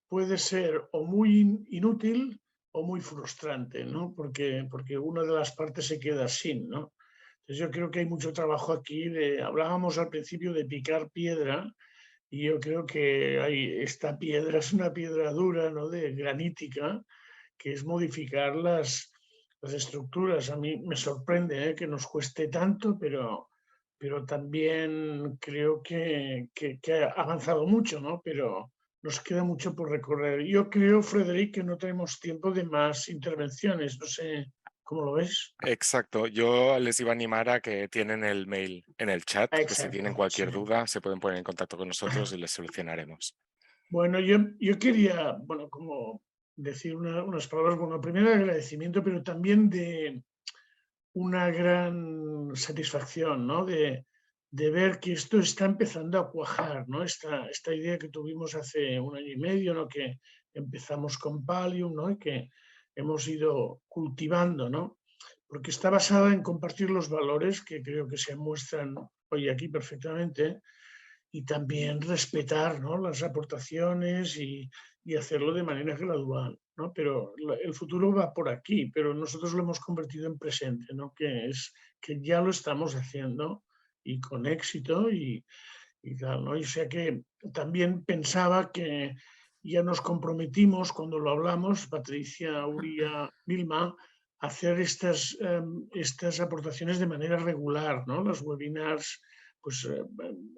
puede ser o muy inútil o muy frustrante, ¿no? Porque una de las partes se queda sin, ¿no? Entonces yo creo que hay mucho trabajo aquí. Hablábamos al principio de picar piedra, y yo creo que esta piedra es una piedra dura, ¿no? De granítica, que es modificar las estructuras. A mí me sorprende que nos cueste tanto, pero también creo que ha avanzado mucho, ¿no? Pero nos queda mucho por recorrer. Yo creo, Frederic, que no tenemos tiempo de más intervenciones. No sé cómo lo ves. Exacto, yo les iba a animar a que tienen el mail en el chat, que si tienen Exacto, cualquier sí. duda se pueden poner en contacto con nosotros y les solucionaremos. Bueno, yo quería, bueno, como decir unas palabras, bueno, primero de agradecimiento, pero también de una gran satisfacción, ¿no? De ver que esto está empezando a cuajar, ¿no? Esta idea que tuvimos hace 1 año y medio, ¿no? Que empezamos con Pallium, ¿no? Y que hemos ido cultivando, ¿no? Porque está basada en compartir los valores que creo que se muestran hoy aquí perfectamente, y también respetar, ¿no? Las aportaciones y hacerlo de manera gradual, ¿no? Pero el futuro va por aquí, pero nosotros lo hemos convertido en presente, ¿no? Que ya lo estamos haciendo y con éxito y tal, ¿no? Y o sea que también pensaba que ya nos comprometimos cuando lo hablamos, Patricia, Uría, Vilma, a hacer estas aportaciones de manera regular, ¿no? Los webinars, pues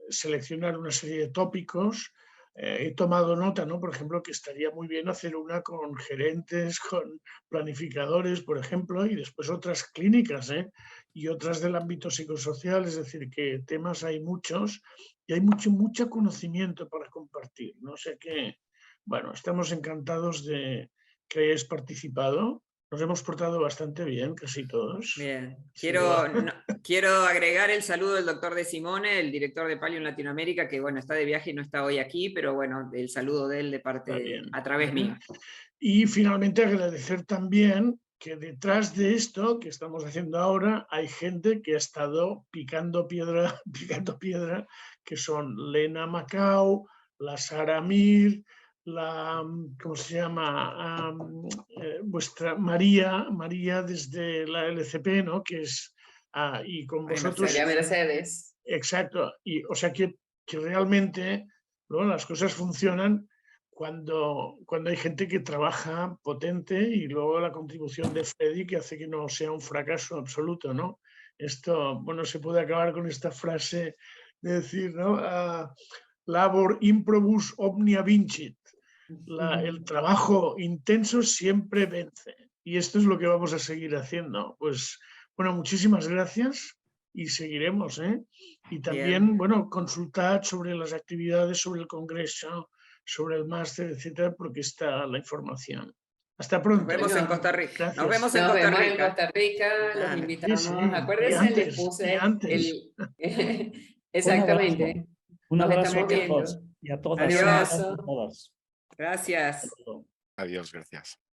seleccionar una serie de tópicos. He tomado nota, ¿no? Por ejemplo, que estaría muy bien hacer una con gerentes, con planificadores, por ejemplo, y después otras clínicas, ¿eh? Y otras del ámbito psicosocial, es decir, que temas hay muchos y hay mucho conocimiento para compartir, ¿no? O sea que, bueno, estamos encantados de que hayáis participado. Nos hemos portado bastante bien, casi todos. Bien, Sí, quiero agregar el saludo del doctor De Simone, el director de Pallium Latinoamérica, que bueno, está de viaje y no está hoy aquí, pero bueno, el saludo de él de parte, a través mío. Y finalmente agradecer también que detrás de esto que estamos haciendo ahora hay gente que ha estado picando piedra, que son Lena Macau, la Sara Mir, ¿cómo se llama? Vuestra María desde la LCP, ¿no? Que es, y con vosotros. María Mercedes. Exacto, y o sea que realmente, ¿no?, las cosas funcionan cuando hay gente que trabaja potente, y luego la contribución de Freddy que hace que no sea un fracaso absoluto, ¿no? Esto, bueno, se puede acabar con esta frase de decir, ¿no? Labor improbus omnia vincit. El trabajo intenso siempre vence. Y esto es lo que vamos a seguir haciendo. Pues, bueno, muchísimas gracias y seguiremos, ¿eh? Y también, Bien. bueno, consultad sobre las actividades, sobre el congreso, sobre el máster, etcétera, porque está la información. Hasta pronto. Nos vemos en Costa Rica. Gracias. Nos vemos en Nos Costa vemos en Rica. Costa Rica, los Dale. invitamos. Sí, Acuérdense, y les puse antes. Exactamente. Un Nos abrazo estamos a viendo. todos y a todas. Adiós. Gracias a todas. Gracias. Hasta luego. Adiós, gracias.